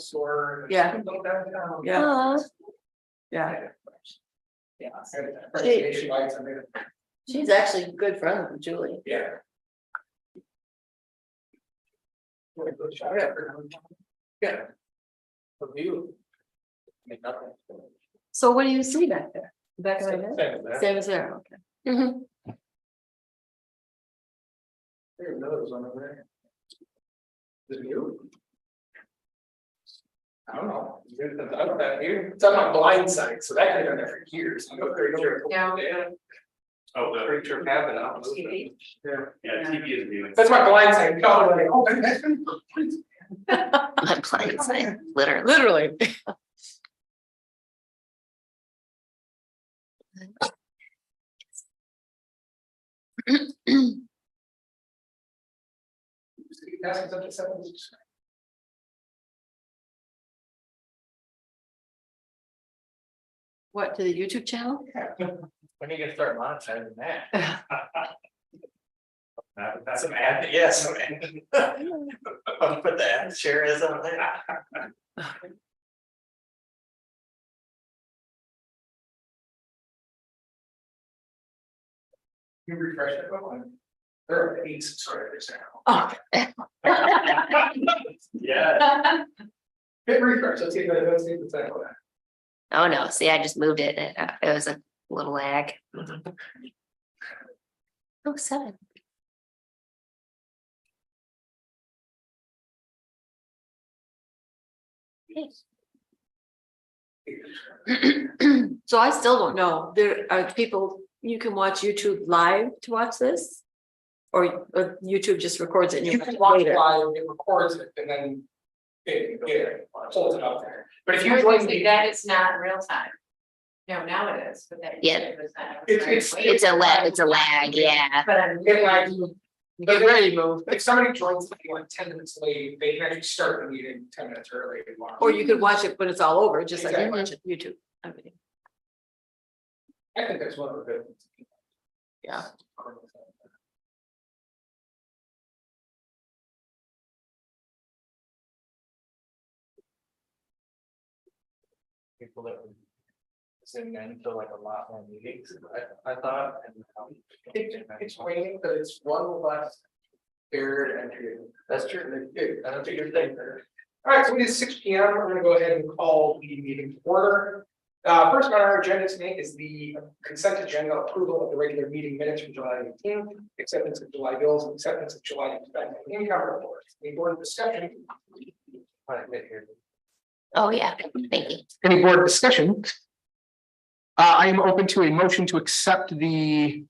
bookstore. Yeah. Go downtown. Yeah. Aw, Yeah, Yeah. Presentation lights, I mean, she's actually a good friend with Julie. yeah. Yeah. The view. Make nothing. so what do you see back there? Back of my head? Same as that. Same as there, okay. Mhm. There are those on over there. The view? I don't know. I don't know here. It's on my blind side, so that could have been there for years. I'm not very sure. Yeah. Oh, the pretty sure cabin out. TV. Yeah. Yeah, TV is viewing. That's my blind side. Oh, like, oh, that's been. My blind side, literally. Literally. What, to the YouTube channel? When you gonna start monetizing that? That's Some ad, yes. I'll put the ad share is on there. You refresh it, one. There are 8 subscribers now. Oh, Yeah. Hit refresh, let's see the title of that. Oh, no, see, I just moved it. It was a little lag. Oh, 7. so I still don't know. There are people, you can watch YouTube live to watch this? Or YouTube just records it and You you can watch watch it later? live, it records it, and then it holds it up there. But if you Yours join is the, that it's not real time. No, now it is, but that. Yeah. it was not. It's- It's a lag, yeah. But I'm. if I do, Get ready to move. if somebody joins like 10 minutes late, they can actually start the meeting 10 minutes early. Or you could watch it when it's all over, just like you Exactly. watch it YouTube. Everything. I think that's one of the good. Yeah. People that would send in to like a lot more meetings, I thought. It's raining, but it's one less barrier to entry. That's true. I don't think you're saying there. All right, so it is 6 P.M. We're gonna go ahead and call the meeting to order. First on our agenda tonight is the consent agenda approval of the regular meeting minutes from July 18th, acceptance of July bills, and acceptance of July income reports. Any board discussion? All right, right here. Oh, yeah, thank you. Any board discussion? I am open to a motion to accept the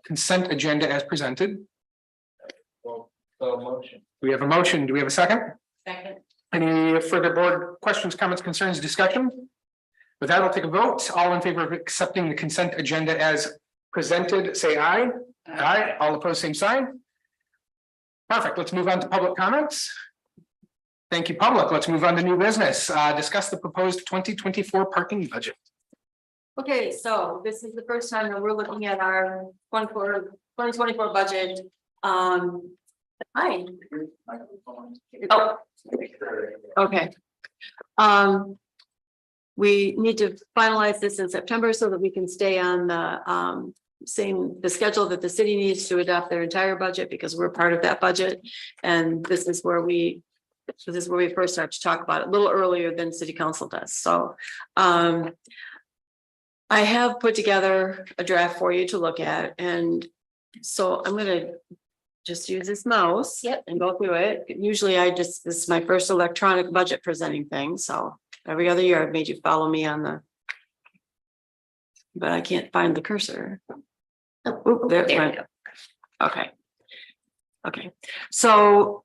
consent agenda as presented. Motion. We have a motion. Do we have a second? Second. Any further board questions, comments, concerns, discussion? With that, I'll take a vote. All in favor of accepting the consent agenda as presented, say aye. Aye. All opposed, same sign. Perfect. Let's move on to public comments. Thank you, public. Let's move on to new business. Discuss the proposed 2024 parking budget. Okay, so this is the first time that we're looking at our 2024 budget. Hi. Oh, okay. We need to finalize this in September so that we can stay on the the schedule that the city needs to adopt their entire budget, because we're part of that budget. And this is where we first start to talk about it a little earlier than city council does. So I have put together a draft for you to look at, and so I'm gonna just use this mouse. Yep. And go through it. Usually this is my first electronic budget presenting thing, so every other year I've made you follow me on but I can't find the cursor. Oh, there it There we went. go. Okay. Okay, so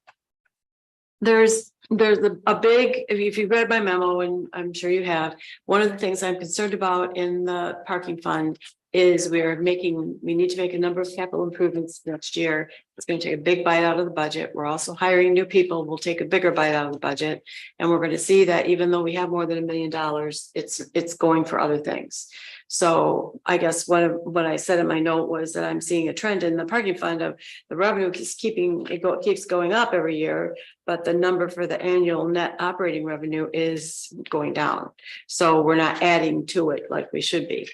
there's a big, if you've read my memo, and I'm sure you have, one of the things I'm concerned about in the parking fund is we need to make a number of capital improvements next year. It's going to take a big bite out of the budget. We're also hiring new people. We'll take a bigger bite out of the budget. And we're going to see that even though we have more than $1 million, it's going for other things. So I guess what I said in my note was that I'm seeing a trend in the parking fund of the revenue keeps going up every year, but the number for the annual net operating revenue is going down. So we're not adding to it like we should be.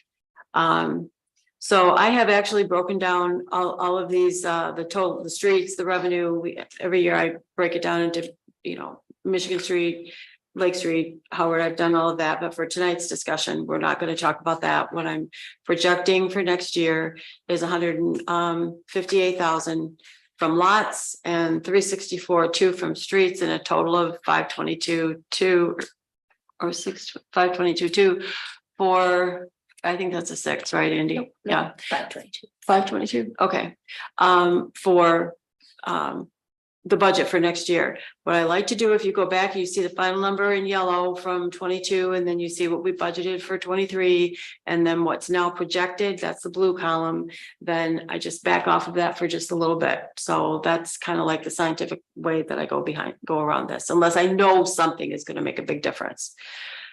So I have actually broken down all of these, the streets, the revenue. Every year I break it down into, Michigan Street, Lake Street, Howard. I've done all of that, but for tonight's discussion, we're not going to talk about that. What I'm projecting for next year is 158,000 from lots and 364,2 from streets, and a total of 522,2 for, I think that's a 6, right, Andy? Nope, Yeah. 522. 522. Okay. For the budget for next year. What I like to do, if you go back, you see the final number in yellow from 22, and then you see what we budgeted for 23, and then what's now projected, that's the blue column. Then I just back off of that for just a little bit. So that's kind of like the scientific way that I go around this, unless I know something is going to make a big difference.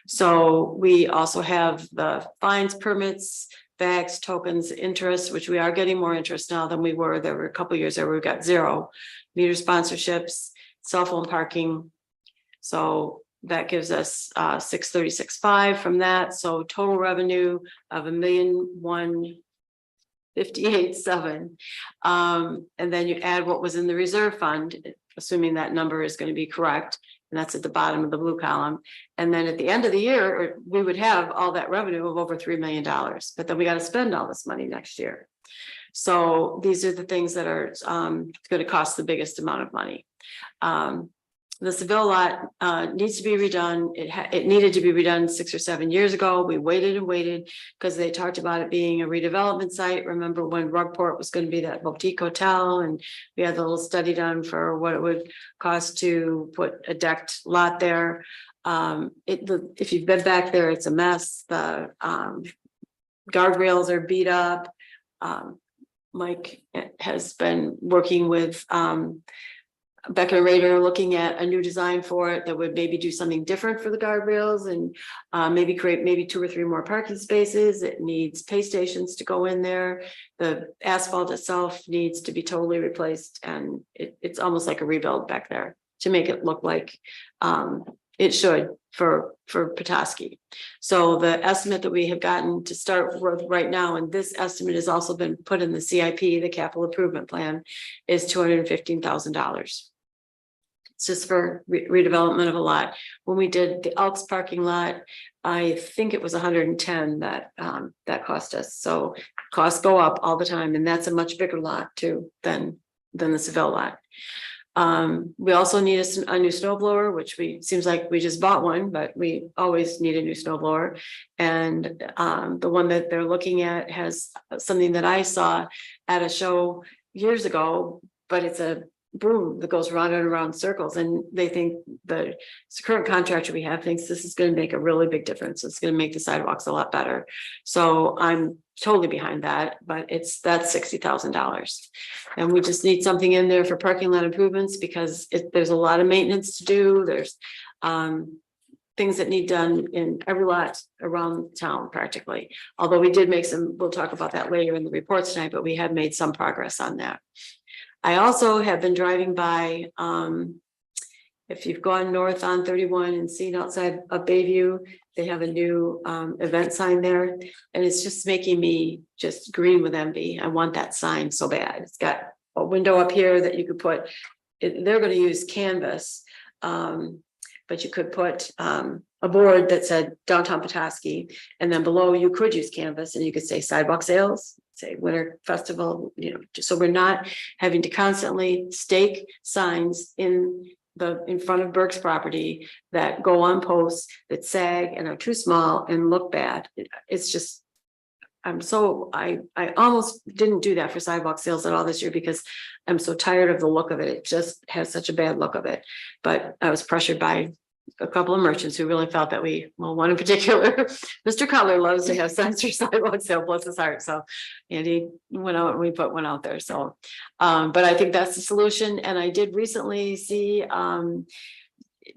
So we also have the fines, permits, bags, tokens, interest, which we are getting more interest now than we were. There were a couple of years there we got 0. Meter sponsorships, cell phone parking. So that gives us 636.5 from that. So total revenue of $1,158,700. And then you add what was in the reserve fund, assuming that number is going to be correct. And that's at the bottom of the blue column. And then at the end of the year, we would have all that revenue of over $3 million. But then we got to spend all this money next year. So these are the things that are going to cost the biggest amount of money. The Seville lot needs to be redone. It needed to be redone 6 or 7 years ago. We waited and waited because they talked about it being a redevelopment site. Remember when Rugport was going to be that boutique hotel, and we had the little study done for what it would cost to put a decked lot there. If you've been back there, it's a mess. The guardrails are beat up. Mike has been working with Becker Rader, looking at a new design for it that would maybe do something different for the guardrails, and maybe create 2 or 3 more parking spaces. It needs pay stations to go in there. The asphalt itself needs to be totally replaced, and it's almost like a rebuild back there to make it look like it should for Petoskey. So the estimate that we have gotten to start with right now, and this estimate has also been put in the CIP, the capital improvement plan, is $215,000. It's just for redevelopment of a lot. When we did the Elks parking lot, I think it was 110 that cost us. So costs go up all the time, and that's a much bigger lot too than the Seville lot. We also need a new snow blower, which seems like we just bought one, but we always need a new snow blower. And the one that they're looking at has something that I saw at a show years ago, but it's a broom that goes round and around circles. And they think the current contractor we have thinks this is going to make a really big difference. It's going to make the sidewalks a lot better. So I'm totally behind that, but that's $60,000. And we just need something in there for parking lot improvements, because there's a lot of maintenance to do. There's things that need done in every lot around town practically. Although we did make we'll talk about that later in the reports tonight, but we have made some progress on that. I also have been driving by, if you've gone north on 31 and seen outside of Bayview, they have a new event sign there, and it's just making me just green with envy. I want that sign so bad. It's got a window up here that you could put, they're going to use canvas, but you could put a board that said downtown Petoskey, and then below you could use canvas, and you could say sidewalk sales, say winter festival, so we're not having to constantly stake signs in front of Burke's property that go on posts that sag and are too small and look bad. It's just, I almost didn't do that for sidewalk sales at all this year because I'm so tired of the look of it. It just has such a bad look of it. But I was pressured by a couple of merchants who really felt that one in particular, Mr. Cutler loves to have signs for sidewalk sale, bless his heart, so. And he went out and we put one out there, so, but I think that's the solution, and I did recently see,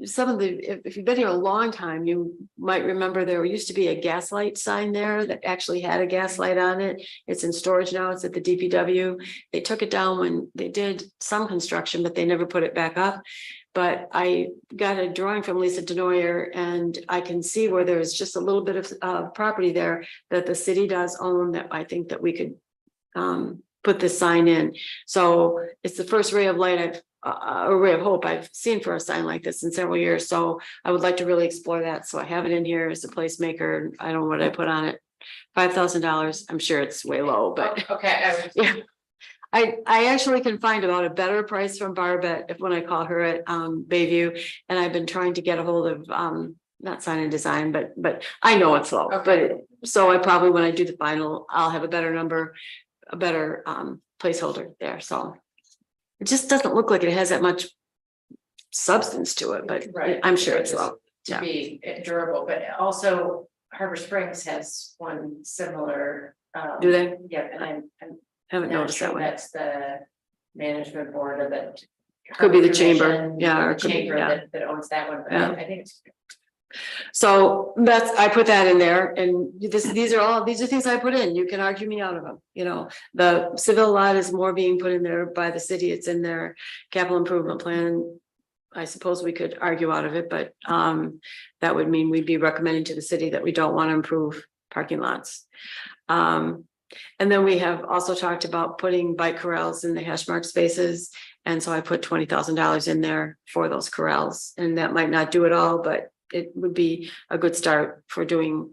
some of the, if you've been here a long time, you might remember there used to be a gaslight sign there that actually had a gaslight on it. It's in storage now. It's at the DPW. They took it down when they did some construction, but they never put it back up. But I got a drawing from Lisa Denoyer, and I can see where there's just a little bit of property there that the city does own, that I think that we could put this sign in. So it's the first ray of light a ray of hope I've seen for a sign like this in several years. So I would like to really explore that. So I have it in here as a placemaker. I don't know what I put on it. $5,000. I'm sure it's way low, but Okay. yeah. I actually can find about a better price from Barbette when I call her at Bayview, and I've been trying to get a hold of not Sign and Design, but I know it's low. Okay. But so I probably, when I do the final, I'll have a better number, a better placeholder there. So it just doesn't look like it has that much substance to it, but Right. I'm sure it's low. To Yeah. be durable, but also Harbor Springs has one similar. Do they? Yeah, and I'm Haven't not noticed that sure one. that's the management board or the. Could be the Harbor chamber. Commission, Yeah, or or it could be, chamber yeah. that owns that one, but Yeah. I think it's. So I put that in there, and these are things I put in. You can argue me out of them. You know, the Seville lot is more being put in there by the city. It's in their capital improvement plan. I suppose we could argue out of it, but that would mean we'd be recommending to the city that we don't want to improve parking lots. And then we have also talked about putting bike corrals in the hash mark spaces. And so I put $20,000 in there for those corrals, and that might not do it all, but it would be a good start for getting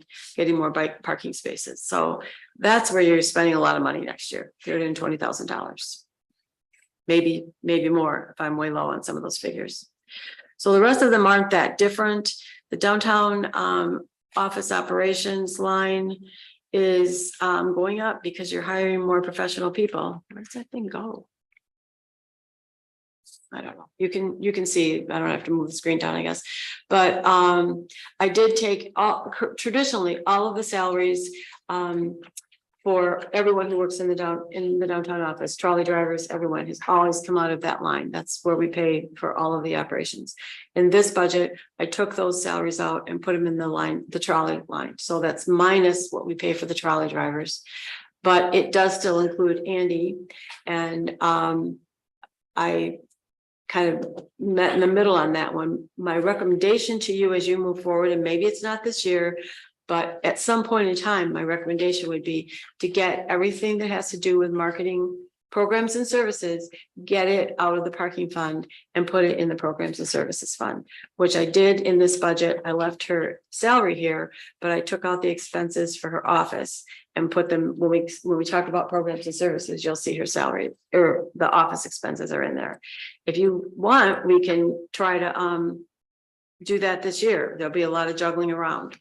more bike parking spaces. So that's where you're spending a lot of money next year, $320,000. Maybe more if I'm way low on some of those figures. So the rest of them aren't that different. The downtown office operations line is going up because you're hiring more professional people. Where does that thing go? I don't know. You can see, I don't have to move the screen down, I guess. But I did take traditionally all of the salaries for everyone who works in the downtown office, trolley drivers, everyone has always come out of that line. That's where we pay for all of the operations. In this budget, I took those salaries out and put them in the trolley line. So that's minus what we pay for the trolley drivers. But it does still include Andy, and I kind of met in the middle on that one. My recommendation to you as you move forward, and maybe it's not this year, but at some point in time, my recommendation would be to get everything that has to do with marketing programs and services, get it out of the parking fund and put it in the programs and services fund, which I did in this budget. I left her salary here, but I took out the expenses for her office and put them, when we talk about programs and services, you'll see her salary or the office expenses are in there. If you want, we can try to do that this year. There'll be a lot of juggling around,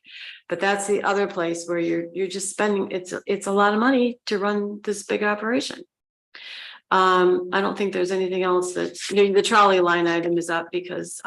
but that's the other place where you're just spending, it's a lot of money to run this big operation. I don't think there's anything else that the trolley line item is up because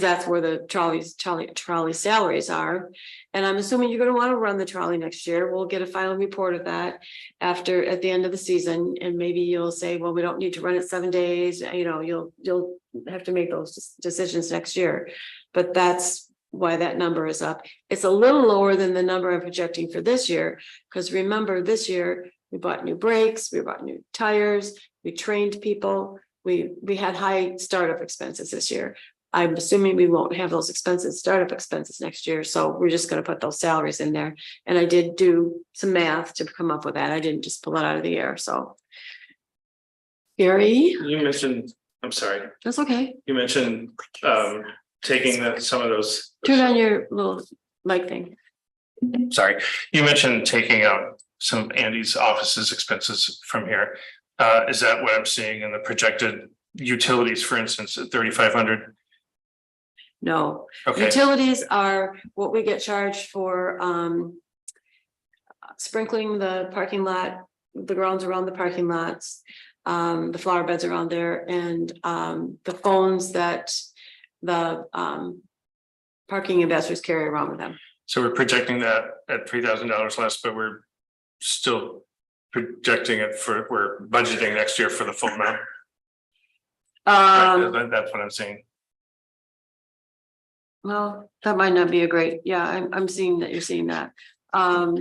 that's where the trolley salaries are. And I'm assuming you're going to want to run the trolley next year. We'll get a final report of that at the end of the season. And maybe you'll say, well, we don't need to run it 7 days. You know, you'll have to make those decisions next year, but that's why that number is up. It's a little lower than the number I'm projecting for this year. Because remember, this year we bought new brakes, we bought new tires, we trained people. We had high startup expenses this year. I'm assuming we won't have those startup expenses next year. So we're just going to put those salaries in there. And I did do some math to come up with that. I didn't just pull it out of the air. So Gary, You mentioned, I'm sorry, that's okay. you mentioned taking some of those. Turn on your little mic thing. Sorry, you mentioned taking out some Andy's office's expenses from here. Is that what I'm seeing in the projected utilities, for instance, at 3,500? No, Okay, utilities are what we get charged for sprinkling the parking lot, the grounds around the parking lots, the flower beds around there, and the phones that the parking ambassadors carry around with them. So we're projecting that at $3,000 less, but we're still projecting it for, we're budgeting next year for the full amount. Right, that's what I'm saying. Well, that might not be a great, yeah, I'm seeing that you're seeing that. I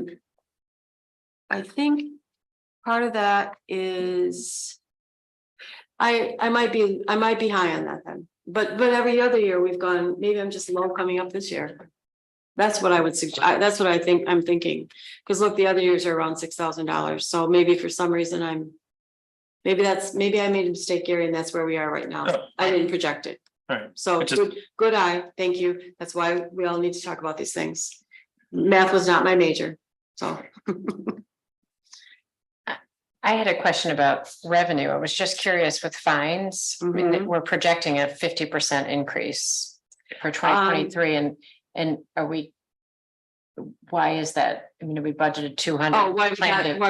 think part of that is. I might be high on that then, but every other year we've gone, maybe I'm just low coming up this year. That's what I would suggest, that's what I'm thinking, because look, the other years are around $6,000, so maybe for some reason maybe I made a mistake, Gary, and that's where we are right now. Oh. I didn't project it. Right. So good eye, thank you. That's why we all need to talk about these things. Math was not my major, so. I had a question about revenue. I was just curious with fines. I mean, we're projecting a 50% increase for 2023, and are we? Why is that? I mean, we budgeted 200. Oh, why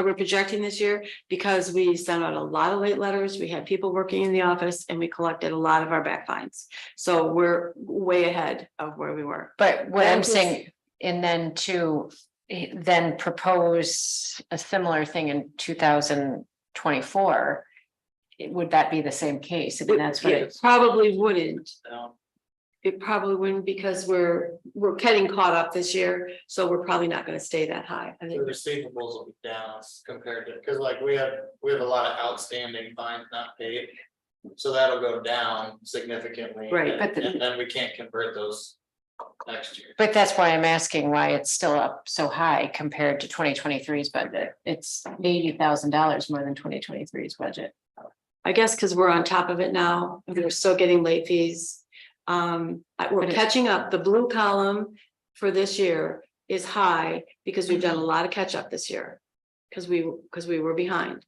we're projecting this year? Because we sent out a lot of late letters. We had people working in the office and we collected a lot of our back fines. So we're way ahead of where we were. But what I'm saying, and then propose a similar thing in 2024. Would that be the same case? I mean, that's what It probably wouldn't. It probably wouldn't, because we're getting caught up this year, so we're probably not going to stay that high. I The think. receivables will be down compared to, because like we have a lot of outstanding fines not paid. So that'll go down significantly. Right, And then we can't convert those next year. But that's why I'm asking why it's still up so high compared to 2023's budget. It's $80,000 more than 2023's budget. I guess because we're on top of it now, and we're still getting late fees. We're catching up. The blue column for this year is high because we've done a lot of catch up this year. Because we were behind.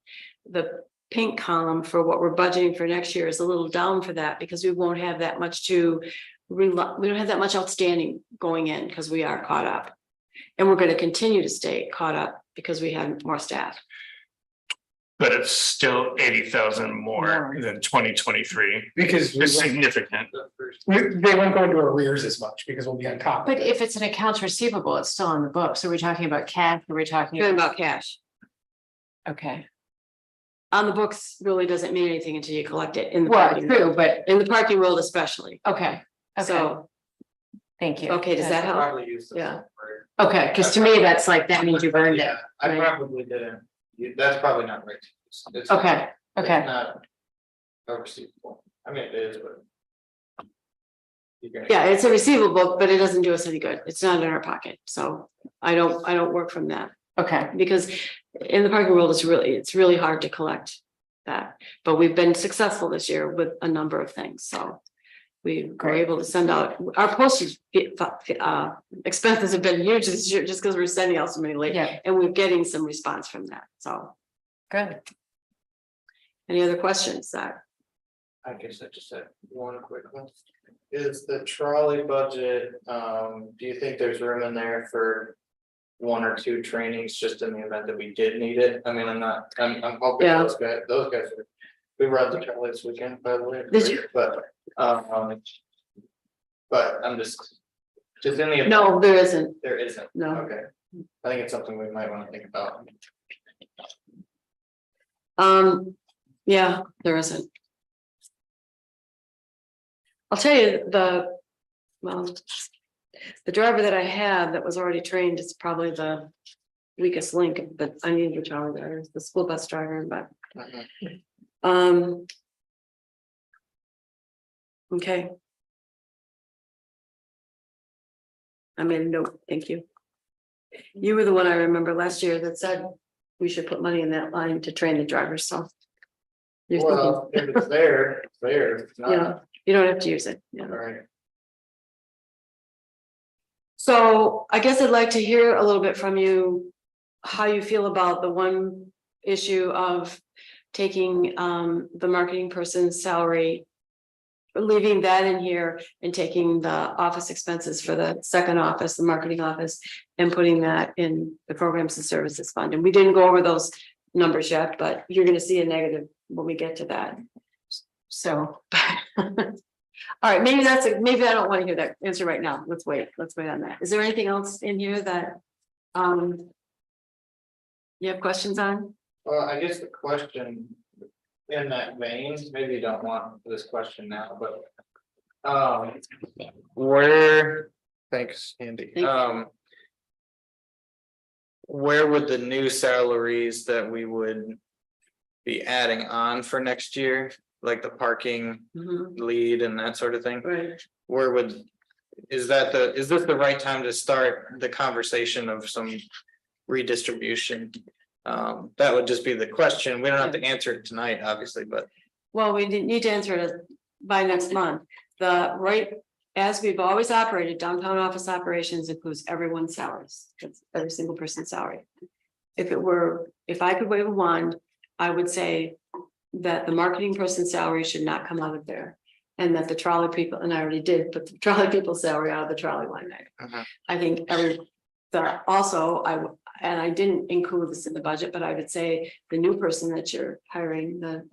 The pink column for what we're budgeting for next year is a little down for that, because we won't have that much we don't have that much outstanding going in because we are caught up. And we're going to continue to stay caught up because we have more staff. But it's still 80,000 more than 2023. Because It's significant. they won't go into arrears as much because we'll be on top. But if it's an accounts receivable, it's still on the books. So we're talking about cash, or we're talking Talking about cash. okay. On the books really doesn't mean anything until you collect it in the Well, parking true, world. but In the parking world especially. okay. So, Thank you. okay, does that help? Probably use the Yeah. same word. Okay, because to me, that's like, that means you've earned it. Yeah, I right? probably didn't. That's probably not right. It's Okay, it's okay. not a receivable. I mean, it is, but. Yeah, it's a receivable, but it doesn't do us any good. It's not in our pocket. So I don't work from that, Okay, because in the parking world, it's really hard to collect that. But we've been successful this year with a number of things. So we were able to send out our postage expenses have been huge this year just because we're sending out so many late, yeah, and we're getting some response from that. So good. any other questions that? I guess I just had one quick one. Is the trolley budget, do you think there's room in there for one or two trainings just in the event that we did need it? I mean, I'm hoping Yeah. those guys are, we rode the trolley this weekend, by the way. Did you? But I'm just in the. event No, there isn't. There isn't. No. Okay. I think it's something we might want to think about. Yeah, there isn't. I'll tell you the driver that I have that was already trained is probably the weakest link, but I need to tell her the school bus driver, but okay. I made a note, thank you. You were the one I remember last year that said we should put money in that line to train the drivers, so. You're thinking, Well, if it's there, it's there. If it's not, yeah, you don't have to use it, yeah. all right. So I guess I'd like to hear a little bit from you, how you feel about the one issue of taking the marketing person's salary, leaving that in here and taking the office expenses for the second office, the marketing office, and putting that in the programs and services fund. And we didn't go over those numbers yet, but you're going to see a negative when we get to that. So All right, maybe maybe I don't want to hear that answer right now. Let's wait on that. Is there anything else in here that, you have questions on? Well, I guess the question in that vein, maybe you don't want this question now, but. Where, thanks, Andy. Thank you. Where would the new salaries that we would be adding on for next year, like the parking Mhm, lead and that sort of thing? right. Where would, is this the right time to start the conversation of some redistribution? That would just be the question. We don't have to answer it tonight, obviously, but. Well, we need to answer it by next month. As we've always operated, downtown office operations includes everyone's salaries. It's every single person's salary. If I could wave a wand, I would say that the marketing person's salary should not come out of there. And that the trolley people, and I already did, put the trolley people's salary out of the trolley line item. I think and I didn't include this in the budget, but I would say the new person that you're hiring, the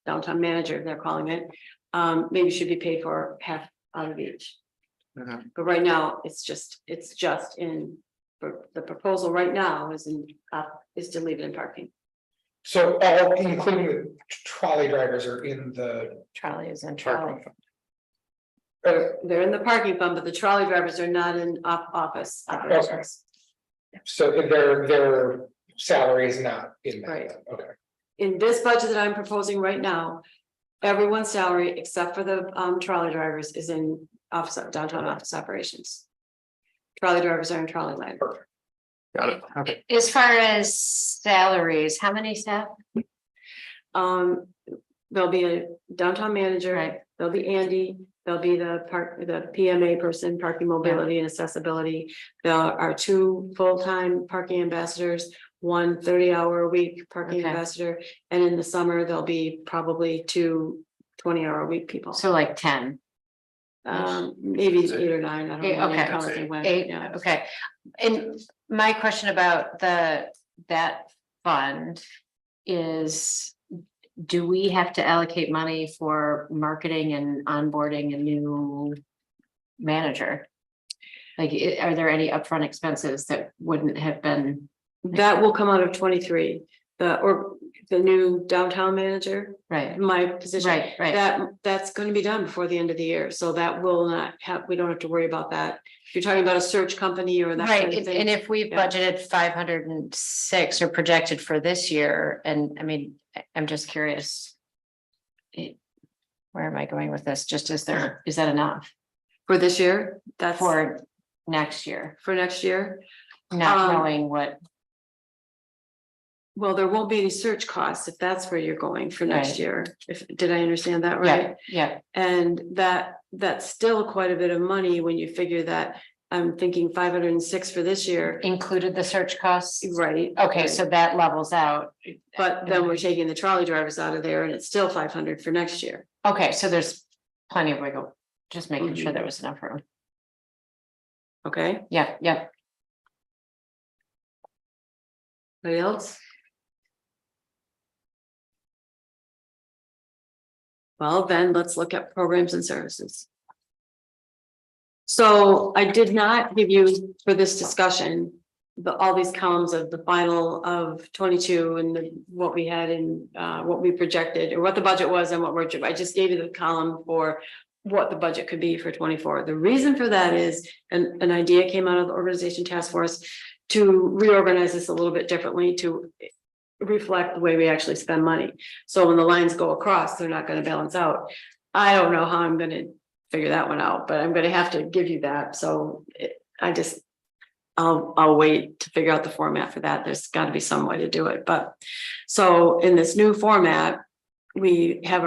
downtown manager, they're calling it, maybe should be paid for half out of each. But right now, it's just in, for the proposal right now is to leave it in parking. So all, including the trolley drivers are in the Trolley is in trolley. parking fund. They're in the parking fund, but the trolley drivers are not in office operations. So their salary is not in that, Right. okay. In this budget that I'm proposing right now, everyone's salary except for the trolley drivers is in downtown office operations. Trolley drivers are in trolley line. Got it. Okay. As far as salaries, how many staff? There'll be a downtown manager, Right. there'll be Andy, there'll be the PMA person, parking mobility and accessibility. There are 2 full-time parking ambassadors, 1 30-hour-a-week parking Okay. ambassador, and in the summer, there'll be probably 2 20-hour-a-week people. So like 10. Maybe 8 or 9, I don't know. Okay. Count it when, 8, yeah. okay. And my question about that fund is, do we have to allocate money for marketing and onboarding a new manager? Like, are there any upfront expenses that wouldn't have been? That will come out of 23, the new downtown manager, Right, my position. right. That's going to be done before the end of the year, so that will not have, we don't have to worry about that. If you're talking about a search company or that kind Right, of thing. and if we Yeah. budgeted 506 or projected for this year, and I mean, I'm just curious. Where am I going with this? Just is that enough For this year, that's for next year? for next year. Not Um, knowing what, Well, there won't be any search costs if that's where you're going for next Right. year. Did I understand that right? yeah, And that's still quite a bit of money when you figure that I'm thinking 506 for this year. included the search costs? Right. Okay, right. so that levels out. But then we're taking the trolley drivers out of there and it's still 500 for next year. Okay, so there's plenty of wiggle, just making sure there was enough room. Okay, Yeah, anybody else? Well, then let's look at programs and services. So I did not give you for this discussion, all these columns of the final of 22 and what we had in, what we projected or what the budget was and what I just gave you the column for what the budget could be for 24. The reason for that is an idea came out of the organization task force to reorganize this a little bit differently to reflect the way we actually spend money. So when the lines go across, they're not going to balance out. I don't know how I'm going to figure that one out, but I'm going to have to give you that. So I'll wait to figure out the format for that. There's got to be some way to do it. But so in this new format, we have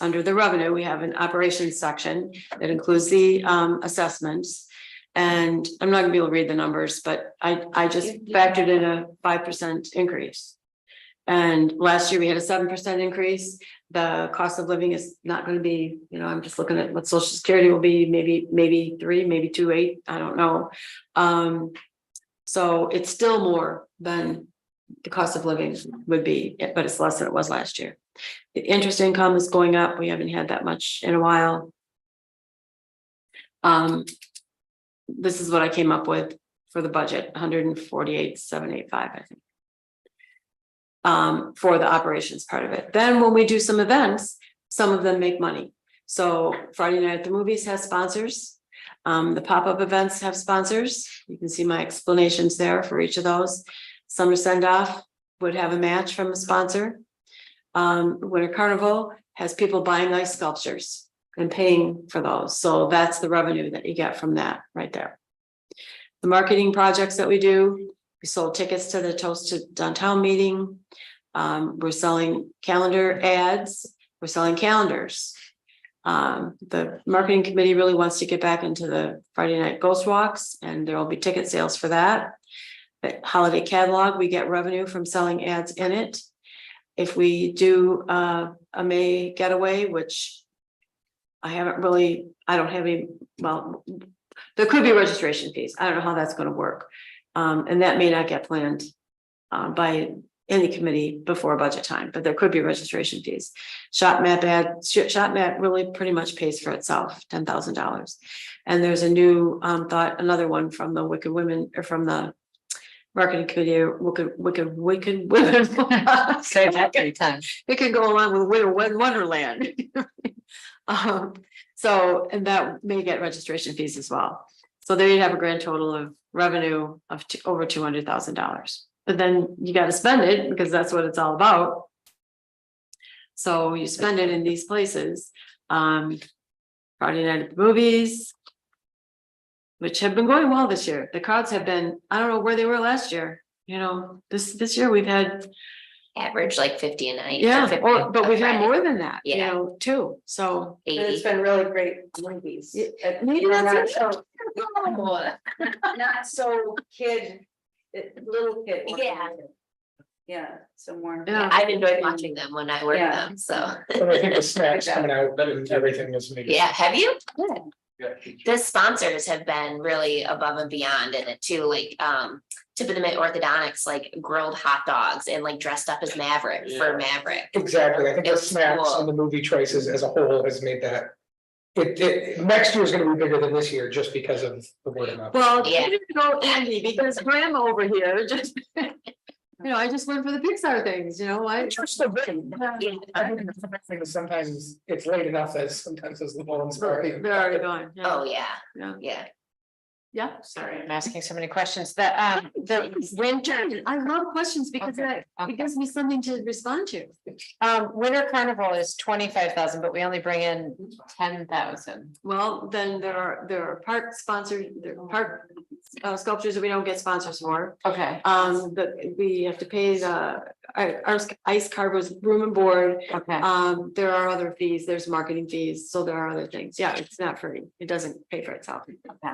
under the revenue, we have an operations section that includes the assessments. And I'm not gonna be able to read the numbers, but I just factored in a 5% increase. And last year we had a 7% increase. The cost of living is not going to be, I'm just looking at what Social Security will be, maybe 3, maybe 2.8, I don't know. So it's still more than the cost of living would be, but it's less than it was last year. The interest income is going up. We haven't had that much in a while. This is what I came up with for the budget, 148,785, I think. For the operations part of it. Then when we do some events, some of them make money. So Friday Night at the Movies has sponsors. The pop-up events have sponsors. You can see my explanations there for each of those. Summer Send-Off would have a match from a sponsor. Winter Carnival has people buying ice sculptures and paying for those. So that's the revenue that you get from that right there. The marketing projects that we do, we sold tickets to the Toast to Downtown meeting. We're selling calendar ads. We're selling calendars. The marketing committee really wants to get back into the Friday night ghost walks, and there will be ticket sales for that. The holiday catalog, we get revenue from selling ads in it. If we do a May getaway, which I don't have any, well, there could be registration fees. I don't know how that's going to work. And that may not get planned by any committee before budget time, but there could be registration fees. Shop map really pretty much pays for itself, $10,000. And there's a new another one from the Wicked Women, or from the marketing committee, wicked women. Say that 3 times. It could go along with Wonderland. So, and that may get registration fees as well. So there you have a grand total of revenue of over $200,000. But then you got to spend it, because that's what it's all about. So you spend it in these places. Friday Night at the Movies, which have been going well this year. The crowds have been, I don't know where they were last year. You know, this year we've had, Average like 50 a night. yeah, or 50 but a we've had Friday. more than that, you Yeah. know, too. So 80. been really great movies. maybe that's it. Not so little kid. Yeah. Yeah, so more. Yeah. I've enjoyed watching them when I work Yeah. them, so, And I think the snacks coming out and everything is maybe. yeah, have you? Yeah. The sponsors have been really above and beyond in it too, like, Tip of the Mint Orthodontics, like grilled hot dogs and like dressed up as Maverick for Maverick. Exactly, I think It the was snacks cool. and the movie choices as a whole has made that. Next year is gonna be bigger than this year, just because of the word of mouth. Well, Yeah. you didn't go Andy, because grandma over here just, I just went for the Pixar things, I. Just the ring. I think the thing is sometimes it's late enough as sometimes those little ones are. They're already gone. Yeah. Oh, yeah, Yeah. yeah. Yeah. Sorry, I'm asking so many questions. The winter, I love questions because Okay, it gives me something to respond to. winter carnival is 25,000, but we only bring in 10,000. Well, then there are park sponsored, there are park sculptures that we don't get sponsors for. Okay, That we have to pay our ice carvers room and board. okay. There are other fees, there's marketing fees, so there are other things. Yeah, it's not free. It doesn't pay for itself. Okay.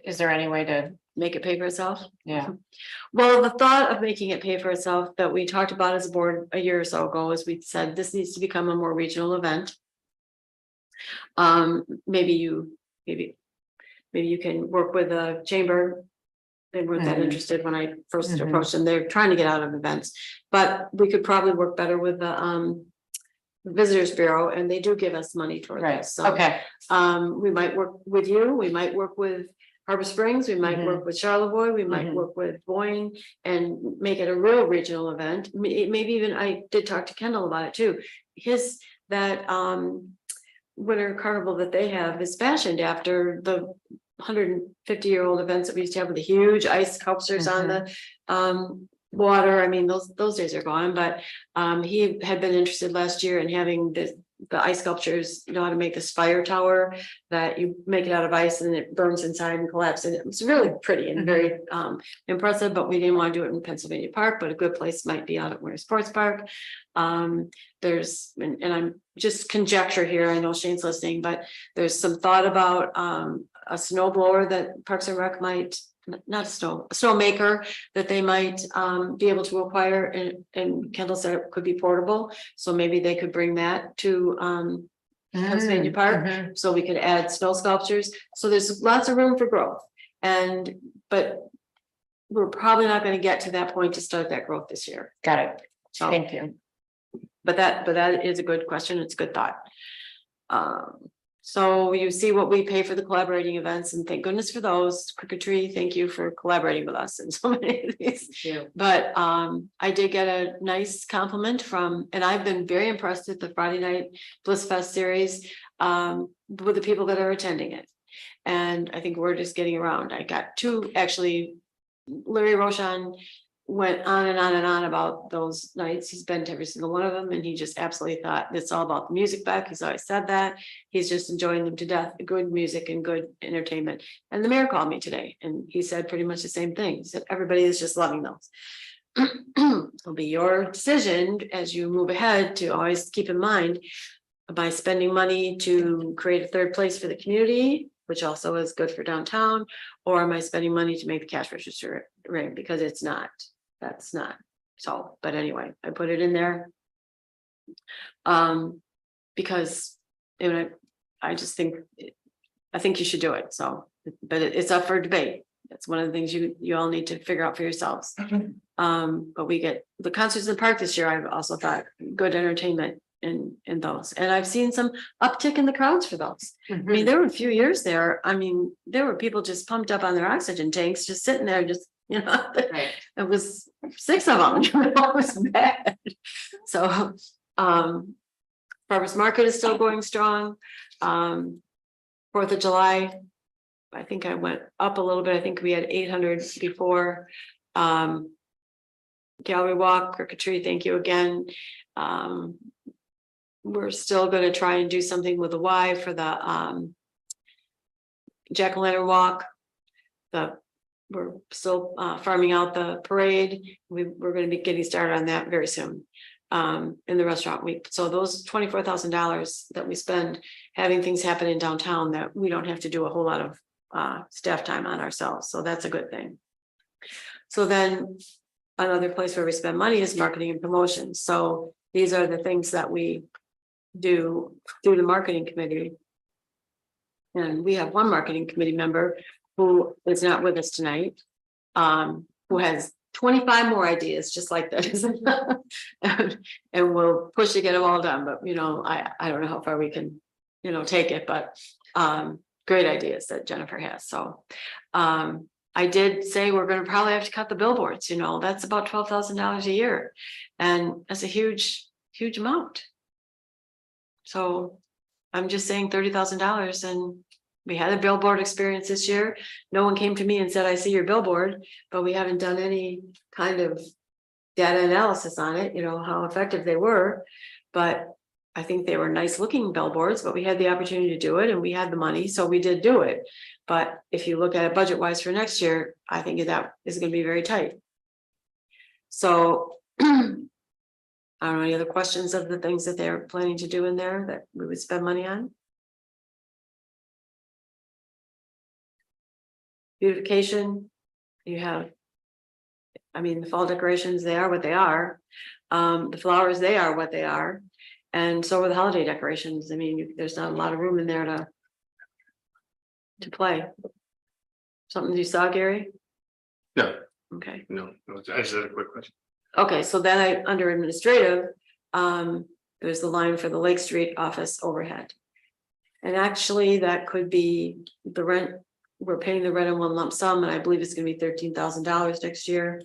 Is there any way to, Make it pay for itself. yeah, Well, the thought of making it pay for itself that we talked about as a board a year or so ago is we said this needs to become a more regional event. Maybe you can work with a chamber. They weren't that Mhm. interested when I first Mhm. approached them. They're trying to get out of events, but we could probably work better with the Visitors Bureau, and they do give us money toward right, this. So okay, we might work with you, we might work with Harbor Springs, we might Mhm. work with Charlevoix, we might Mhm. work with Boyne and make it a real regional event. Maybe even, I did talk to Kendall about it too. That winter carnival that they have is fashioned after the 150-year-old events that we used to have with the huge ice sculptures on the water. I mean, those days are gone, but he had been interested last year in having the ice sculptures, how to make this fire tower that you make it out of ice and it burns inside and collapses. And it's really pretty and very impressive, but we didn't want to do it in Pennsylvania Park, but a good place might be out at Winter Sports Park. There's, and I'm just conjecture here, I know Shane's listening, but there's some thought about a snow blower that Parks and Rec might, not a snowmaker that they might be able to acquire, and Kendall said it could be portable, so maybe they could bring that to Pennsylvania Park, Mhm. so we could add snow sculptures. So there's lots of room for growth, but we're probably not gonna get to that point to start that growth this year. Got it. So, Thank you. but that is a good question. It's a good thought. So you see what we pay for the collaborating events, and thank goodness for those. Cricket Tree, thank you for collaborating with us in so many of these. But I did get a nice compliment from, and I've been very impressed with the Friday Night Bliss Fest series with the people that are attending it. And I think we're just getting around. I got two, actually, Larry Roshan went on and on and on about those nights. He's been to every single one of them, and he just absolutely thought it's all about the music back. He's always said that. He's just enjoying them to death, good music and good entertainment. And the mayor called me today, and he said pretty much the same thing. He said everybody is just loving those. It'll be your decision as you move ahead to always keep in mind, by spending money to create a third place for the community, which also is good for downtown, or am I spending money to make the cash register ring? Because it's not. That's not. So, but anyway, I put it in there. Because I just think, I think you should do it. So, but it's up for debate. That's one of the things you all need to figure out for yourselves. But we get the concerts in the park this year. I've also thought good entertainment in those, and I've seen some uptick in the crowds for those. I mean, there were a few years there. I mean, there were people just pumped up on their oxygen tanks, just sitting there, just, you know, it was 6 of them. It was bad. So, Farmers Market is still going strong. 4th of July, I think I went up a little bit. I think we had 800 before. Gallery Walk, Cricket Tree, thank you again. We're still going to try and do something with the Y for the Jack-o'-lantern walk. We're still farming out the parade. We're going to be getting started on that very soon in the restaurant week. So those $24,000 that we spend having things happen in downtown, that we don't have to do a whole lot of staff time on ourselves. So that's a good thing. So then another place where we spend money is marketing and promotion. So these are the things that we do through the marketing committee. And we have one marketing committee member who is not with us tonight, who has 25 more ideas just like this. and we'll push to get them all done. But, you know, I don't know how far we can, you know, take it, but great ideas that Jennifer has. So I did say we're going to probably have to cut the billboards, you know, that's about $12,000 a year. And that's a huge, huge amount. So I'm just saying $30,000, and we had a billboard experience this year. No one came to me and said, I see your billboard, but we haven't done any kind of data analysis on it, you know, how effective they were. But I think they were nice looking billboards, but we had the opportunity to do it and we had the money, so we did do it. But if you look at it budget wise for next year, I think that is going to be very tight. So I don't know, any other questions of the things that they're planning to do in there that we would spend money on? Beautification, you have, I mean, the fall decorations, they are what they are. The flowers, they are what they are. And so are the holiday decorations. I mean, there's not a lot of room in there to play. Something you saw, Gary? No. Okay. No, I just had a quick question. Okay, so then under administrative, there's the line for the Lake Street office overhead. And actually that could be the rent. We're paying the rent in one lump sum, and I believe it's gonna be $13,000 next year.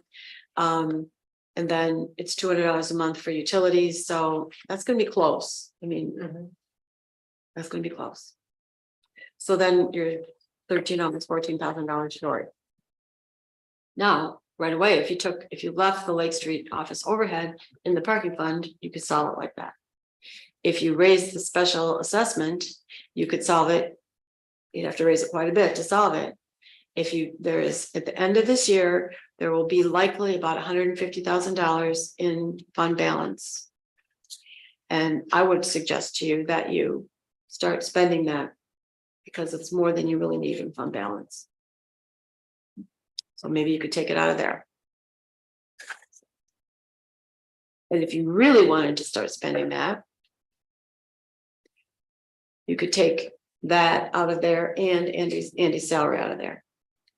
And then it's $200 a month for utilities, so that's gonna be close. I mean, that's gonna be close. So then you're almost $14,000 short. Now, right away, if you left the Lake Street office overhead in the parking fund, you could solve it like that. If you raise the special assessment, you could solve it. You'd have to raise it quite a bit to solve it. There is, at the end of this year, there will be likely about $150,000 in fund balance. And I would suggest to you that you start spending that, because it's more than you really need in fund balance. So maybe you could take it out of there. And if you really wanted to start spending that, you could take that out of there and Andy's salary out of there.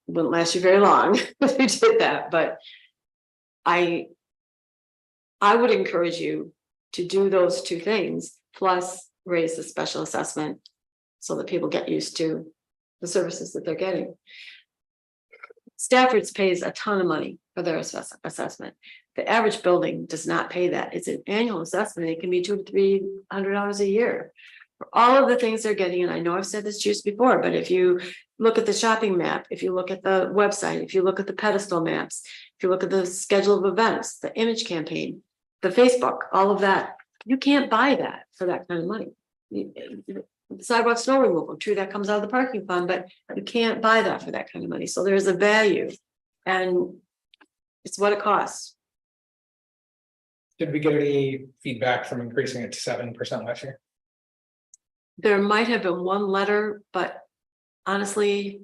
wouldn't last you very long if you did that, but I would encourage you to do those two things, plus raise the special assessment so that people get used to the services that they're getting. Stafford's pays a ton of money for their assessment. The average building does not pay that. It's an annual assessment. It can be $200 to $300 a year for all of the things they're getting. And I know I've said this to you before, but if you look at the shopping map, if you look at the website, if you look at the pedestal maps, if you look at the schedule of events, the image campaign, the Facebook, all of that, you can't buy that for that kind of money. Sidewalk snow removal, true, that comes out of the parking fund, but you can't buy that for that kind of money. So there's a value and it's what it costs. Did we get any feedback from increasing it to 7% last year? There might have been one letter, but honestly,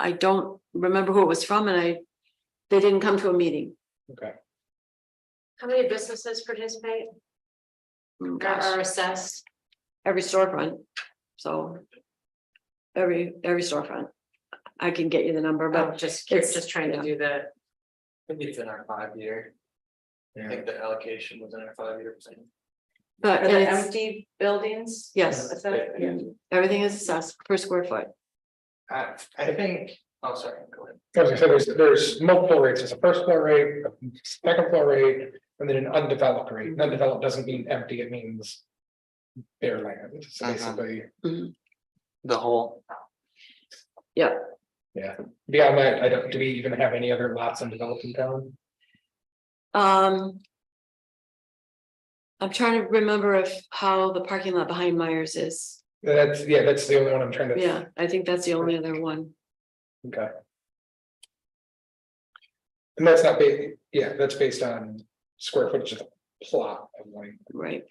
I don't remember who it was from and they didn't come to a meeting. Okay. How many businesses participate Gosh, are assessed? every storefront. So every storefront. I can get you the number, But but just it's- trying to do the, I think it's in our 5-year. I think the allocation was in our 5-year plan. but Are the it's, empty buildings? yes, Is that- Yeah. everything is assessed per square foot. I think, oh, sorry, go ahead. I was gonna say, there's multiple rates. There's a first floor rate, a second floor rate, and then an undeveloped rate. And undeveloped doesn't mean empty, it means bare land. So basically, The whole. Yeah. yeah. Beyond that, I don't, do we even have any other lots undeveloped in town? I'm trying to remember how the parking lot behind Myers is. That's the only one I'm trying to. Yeah, I think that's the only other one. Okay. And that's not based, yeah, that's based on square footage of the plot of one. Right.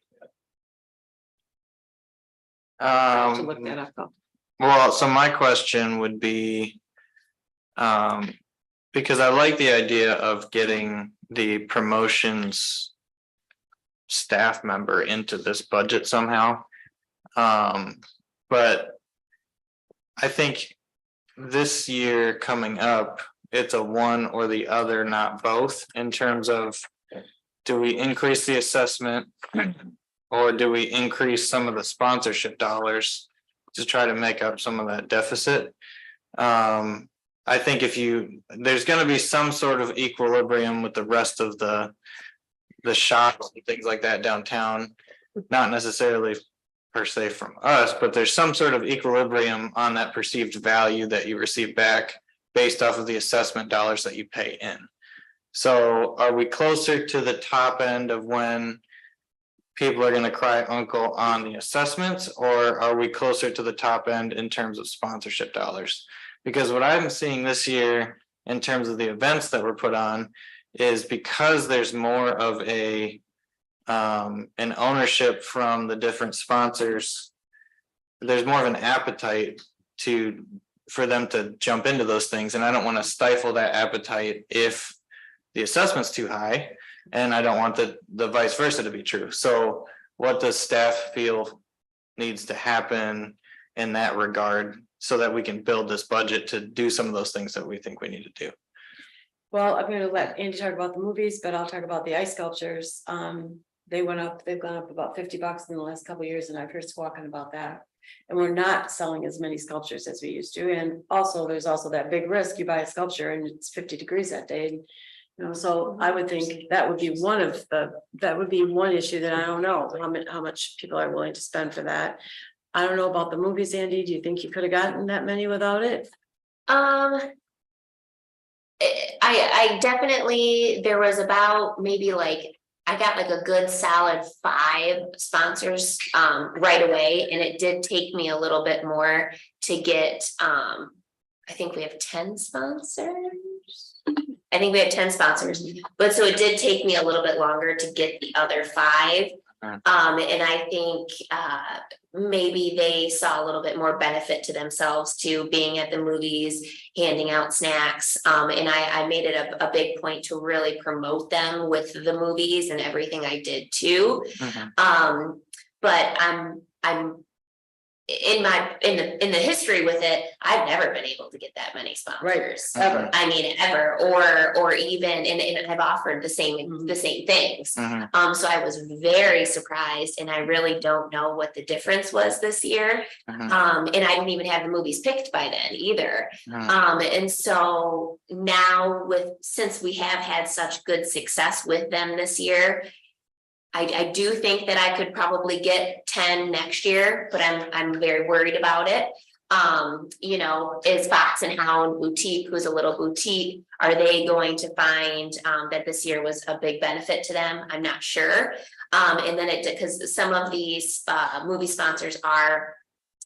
To look Um, that up. Though. well, so my question would be. Because I like the idea of getting the promotions. Staff member into this budget somehow. But. I think. This year coming up, it's a one or the other, not both, in terms of. Do we increase the assessment? Or do we increase some of the sponsorship dollars to try to make up some of that deficit? I think there's gonna be some sort of equilibrium with the rest of the shops and things like that downtown. Not necessarily per se from us, but there's some sort of equilibrium on that perceived value that you receive back based off of the assessment dollars that you pay in. So are we closer to the top end of when people are gonna cry uncle on the assessments, or are we closer to the top end in terms of sponsorship dollars? Because what I'm seeing this year in terms of the events that were put on is because there's more of an ownership from the different sponsors. There's more of an appetite for them to jump into those things, and I don't want to stifle that appetite if the assessment's too high. And I don't want the vice versa to be true. So what does staff feel needs to happen in that regard so that we can build this budget to do some of those things that we think we need to do? Well, I'm going to let Andy talk about the movies, but I'll talk about the ice sculptures. They've gone up about $50 in the last couple of years, and I've heard squawking about that. And we're not selling as many sculptures as we used to. And also, there's also that big risk. You buy a sculpture and it's 50 degrees that day. So I would think that would be one issue that I don't know how much people are willing to spend for that. I don't know about the movies, Andy. Do you think you could have gotten that many without it? I definitely, there was about maybe I got a good solid 5 sponsors right away, and it did take me a little bit more to get I think we have 10 sponsors. I think we have 10 sponsors, but so it did take me a little bit longer to get the other 5. And I think maybe they saw a little bit more benefit to themselves to being at the movies, handing out snacks. And I made it a big point to really promote them with the movies and everything I did too. But I'm in the history with it, I've never been able to get that many sponsors. Ever. I mean, ever, or even, and I've offered the same things. Mhm. So I was very surprised, and I really don't know what the difference was this year. Mhm. And I didn't even have the movies picked by then either. Mhm. And so now since we have had such good success with them this year, I do think that I could probably get 10 next year, but I'm very worried about it. You know, is Fox and Hound Boutique, who's a little boutique, are they going to find that this year was a big benefit to them? I'm not sure. And then because some of these movie sponsors are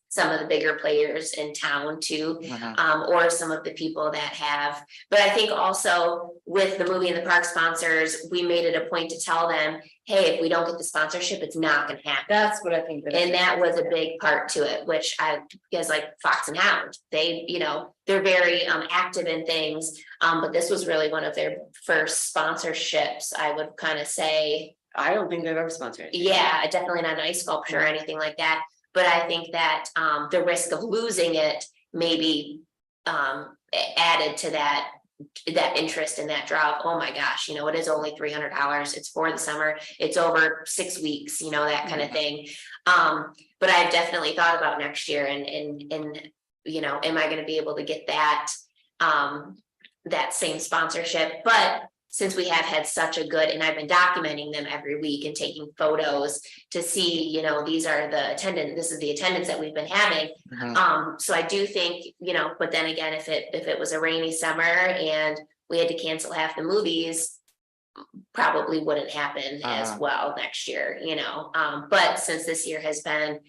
some of the bigger players in town too, Mhm. or some of the people that have. But I think also with the movie and the park sponsors, we made it a point to tell them, hey, if we don't get the sponsorship, it's not gonna happen. That's what I think. And that was a big part to it, which I guess like Fox and Hound, they, you know, they're very active in things. But this was really one of their first sponsorships, I would kind of say. I don't think they've ever sponsored it. Yeah, definitely not an ice sculpture or anything like that. But I think that the risk of losing it maybe added to that interest in that draw of, oh my gosh, you know, it is only $300. It's for the summer. It's over 6 weeks, you know, that kind of thing. But I've definitely thought about next year and you know, am I going to be able to get that that same sponsorship? But since we have had such a good, and I've been documenting them every week and taking photos to see, you know, these are the attendance, this is the attendance that we've been having. Mhm. So I do think, you know, but then again, if it was a rainy summer and we had to cancel half the movies, probably wouldn't happen as well next year, you know. But since this year has been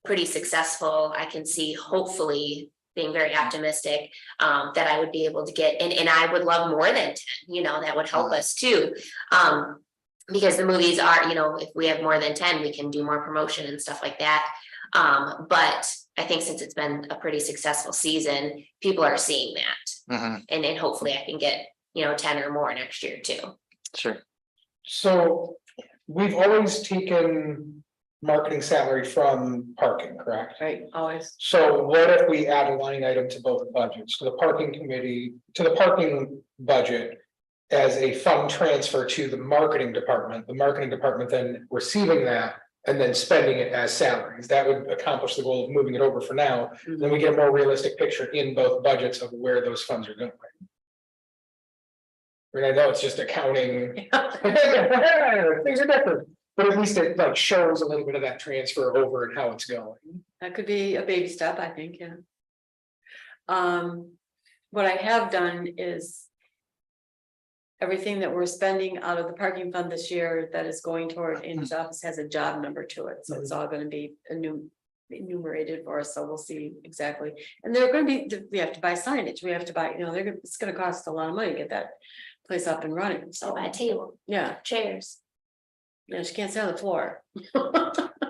pretty successful, I can see hopefully being very optimistic that I would be able to get, and I would love more than 10, you know, that would help us too. Because the movies are, you know, if we have more than 10, we can do more promotion and stuff like that. But I think since it's been a pretty successful season, people are seeing that. Mhm. And hopefully I can get, you know, 10 or more next year too. Sure. So we've always taken marketing salary from parking, correct? Right, always. So what if we add a line item to both budgets, to the parking committee, to the parking budget? As a fund transfer to the marketing department then receiving that and then spending it as salaries, that would accomplish the goal of moving it over for now. Then we get a more realistic picture in both budgets of where those funds are going. I mean, I know it's just accounting. Things are different, but at least it like shows a little bit of that transfer over and how it's going. That could be a baby step, I think, yeah. What I have done is everything that we're spending out of the parking fund this year that is going toward Amy's office has a job number to it, so it's all gonna be enumerated for us, so we'll see exactly. And they're gonna be, we have to buy signage, we have to buy, you know, it's gonna cost a lot of money to get that place up and running, So so, buy a table, yeah, chairs. you know, she can't sit on the floor.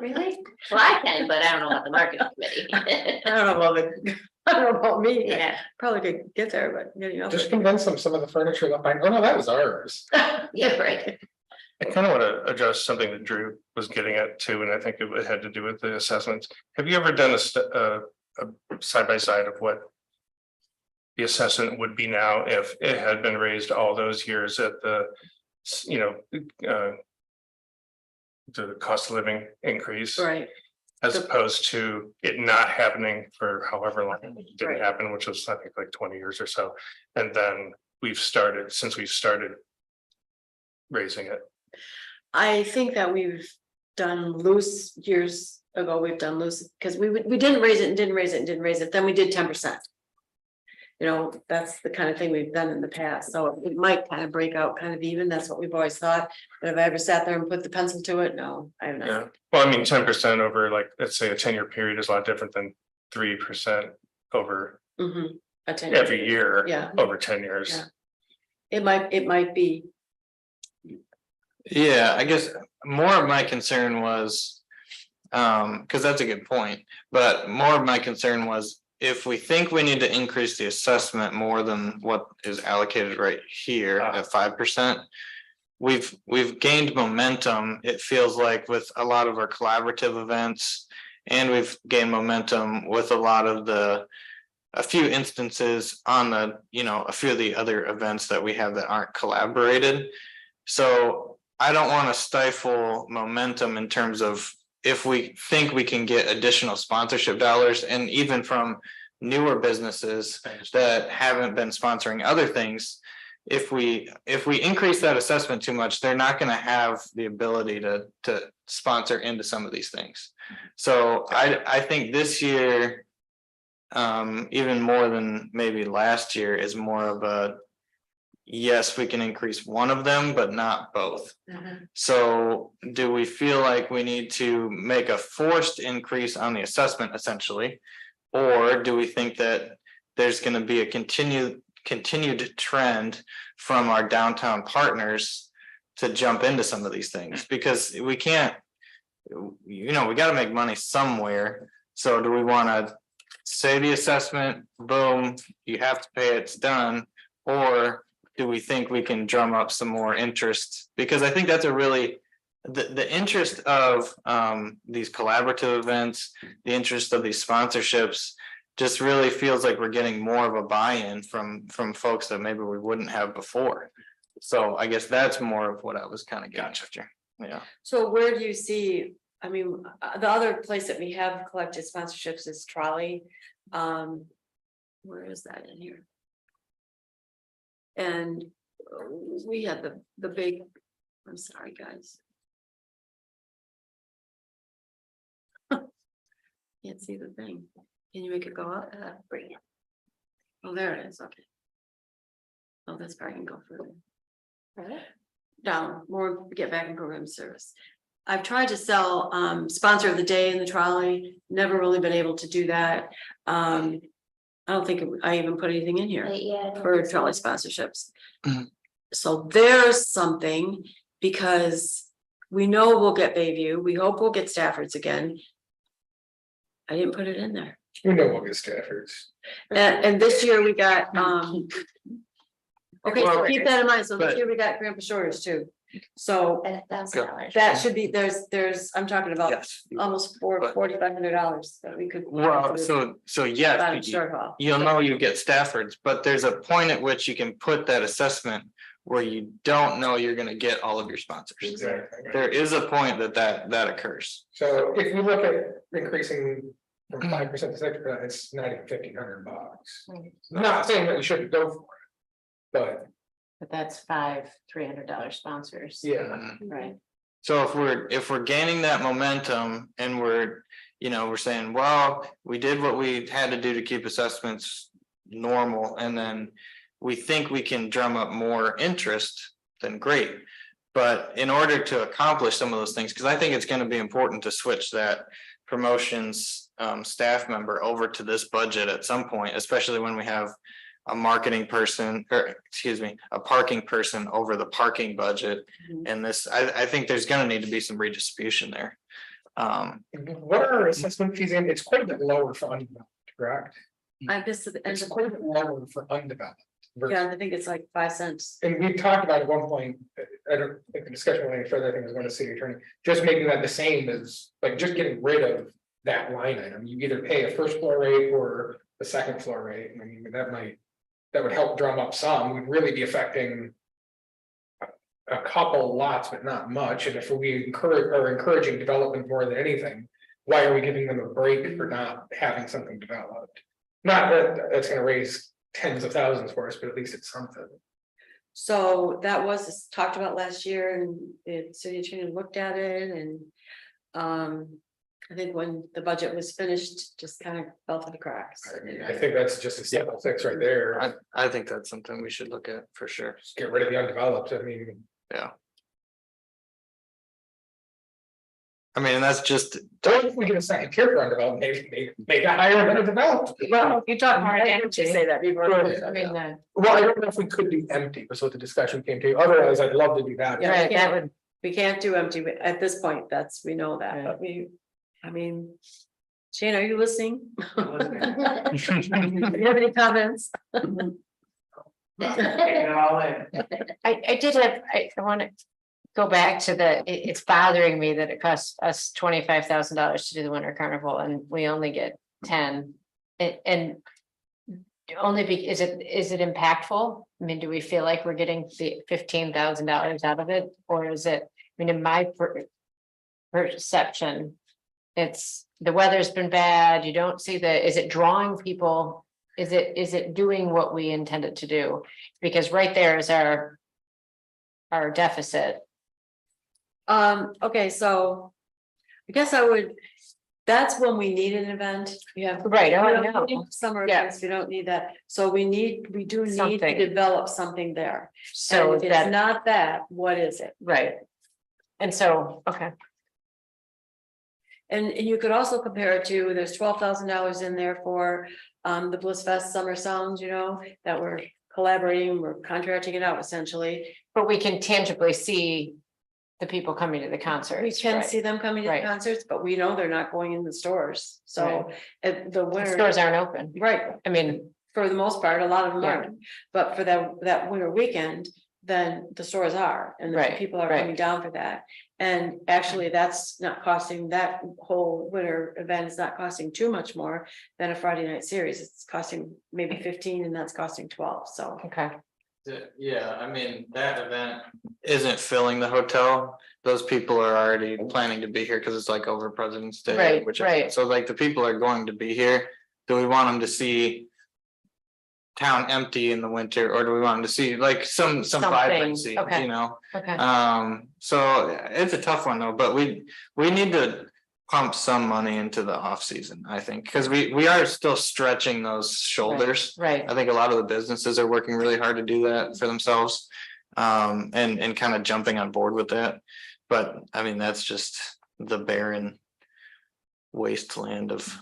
Really? Well, I can, but I don't know about the marketing committee. I don't know about I don't know about me, Yeah, probably could get there, but you know. Just convince them some of the furniture they'll find, oh no, that was ours. yeah, right. I kind of want to address something that Drew was getting at too, and I think it had to do with the assessments. Have you ever done a side by side of what the assessment would be now if it had been raised all those years at the, you know, the cost of living increase, Right, as opposed to it not happening for however long it didn't Right. happen, which was I think like 20 years or so, and then we've started raising it. I think that we've done loose years ago, we've done loose, because we didn't raise it and didn't raise it and didn't raise it, then we did 10%. You know, that's the kind of thing we've done in the past, so it might kind of break out kind of even, that's what we've always thought. But have I ever sat there and put the pencil to it? No, I have not. Yeah, well, I mean, 10% over like, let's say a 10-year period is a lot different than 3% over Mhm. A 10 every year. Yeah. Over 10 years. Yeah. It might be, Yeah, I guess more of my concern was, because that's a good point, but more of my concern was if we think we need to increase the assessment more than what is allocated right here at 5%. We've gained momentum, it feels like, with a lot of our collaborative events And we've gained momentum with a lot of a few instances on the, a few of the other events that we have that aren't collaborated. So I don't want to stifle momentum in terms of if we think we can get additional sponsorship dollars, and even from newer businesses that haven't been sponsoring other things. If we increase that assessment too much, they're not going to have the ability to sponsor into some of these things. So I think this year, even more than maybe last year, is more of a yes, we can increase one of them, but not both. So do we feel like we need to make a forced increase on the assessment essentially? Or do we think that there's going to be a continued trend from our downtown partners to jump into some of these things? Because we can't, we got to make money somewhere. So do we want to say the assessment, boom, you have to pay, it's done? Or do we think we can drum up some more interest? Because I think that's a really, the interest of these collaborative events, the interest of these sponsorships, just really feels like we're getting more of a buy-in from folks that maybe we wouldn't have before. So I guess that's more of what I was kind of getting after. Yeah. So where do you see, I mean, the other place that we have collected sponsorships is Trolley. Where is that in here? And we had the big, I'm sorry, guys. Can't see the thing. Can you make it go up? Bring it. Oh, there it is. Okay. Oh, that's probably can go further. Right. Down, more get back in program service. I've tried to sell sponsor of the day in the Trolley, never really been able to do that. I don't think I even put anything in here Yeah. for Trolley sponsorships. Mhm. So there's something, because we know we'll get Bayview, we hope we'll get Stafford's again. I didn't put it in there. We know we'll get Stafford's. And this year we got, okay, so Well, keep that in mind. So this but- year we got Grandpa Shorters too. So $1,000. that should be, there's, I'm talking about Yes. almost But- $4,500 that we could. Well, so yes, Out of short haul. you'll know you get Stafford's, but there's a point at which you can put that assessment where you don't know you're going to get all of your sponsors. Exactly. There is a point that occurs. So if we look at increasing from 5% to 6%, it's not even $1,500. Not saying that we shouldn't go for it, But that's $300 sponsors. but yeah. Right. So if we're gaining that momentum and we're saying, well, we did what we had to do to keep assessments normal, and then we think we can drum up more interest, then great. But in order to accomplish some of those things, because I think it's going to be important to switch that promotions staff member over to this budget at some point, especially when we have a marketing person, or excuse me, a parking person over the parking budget. And this, I think there's going to need to be some redistribution there. What are our assessment fees in? It's quite a bit lower for undeveloped, correct? I guess, It's quite a bit lower for undeveloped. yeah, I think it's like 5 cents. And we talked about at one point, I don't think the discussion went any further, I think it was going to city attorney, just making that the same as, like, just getting rid of that line item. You either pay a first floor rate or the second floor rate. I mean, that would help drum up some, would really be affecting a couple lots, but not much. And if we are encouraging development more than anything, why are we giving them a break for not having something developed? Not that that's going to raise tens of thousands for us, but at least it's something. So that was talked about last year, and the city attorney looked at it, and I think when the budget was finished, just kind of fell through the cracks. I mean, I think that's just a simple fix right there. I think that's something we should look at for sure. Just get rid of the undeveloped. I mean, I mean, that's just, or if we get a second tier for undeveloped, maybe make it higher than a developed. Well, you talk more I didn't say that before. Well, I mean, Well, I don't know if we could do empty, was what the discussion came to. Otherwise, I'd love to do that. Yeah, right, we that can't, would, we can't do empty at this point. We know that, but I mean, Shane, are you listening? Do you have any comments? I did have, I want to go back to it's bothering me that it costs us $25,000 to do the winter carnival and we only get 10. And only is it impactful? I mean, do we feel like we're getting the $15,000 out of it? Or is it, I mean, in my perception, it's, the weather's been bad, you don't see is it drawing people? Is it doing what we intended to do? Because right there is our deficit. Okay, so I guess that's when we need an event. You have. Right, oh, I we don't know. need Summer Yeah. events, we don't need that. So we do need Something. to develop something there. So And if it's not that, what is it? right. And so, okay, And you could also compare it to, there's $12,000 in there for the Bliss Fest Summer Sounds, that we're collaborating, we're contracting it out essentially. but we can tangibly see the people coming to the concerts. We can right? see them coming to Right. concerts, but we know they're not going in the stores. So at the The winter. stores aren't open. Right, I mean, for the most part, a lot of them Yeah. aren't, but for that winter weekend, then the stores are, and the Right, people are right. coming down for that. And actually, that's not costing, that whole winter event is not costing too much more than a Friday night series. It's costing maybe 15 and that's costing 12, so. okay, Yeah, I mean, that event isn't filling the hotel. Those people are already planning to be here because it's like over President's Day. Right, which right. So like the people are going to be here. Do we want them to see town empty in the winter, or do we want them to see like some Something, vibrancy, okay. Okay. okay, So it's a tough one though, but we need to pump some money into the off season, I think, because we are still stretching those shoulders. right, I think a lot of the businesses are working really hard to do that for themselves. And kind of jumping on board with that. But I mean, that's just the barren wasteland of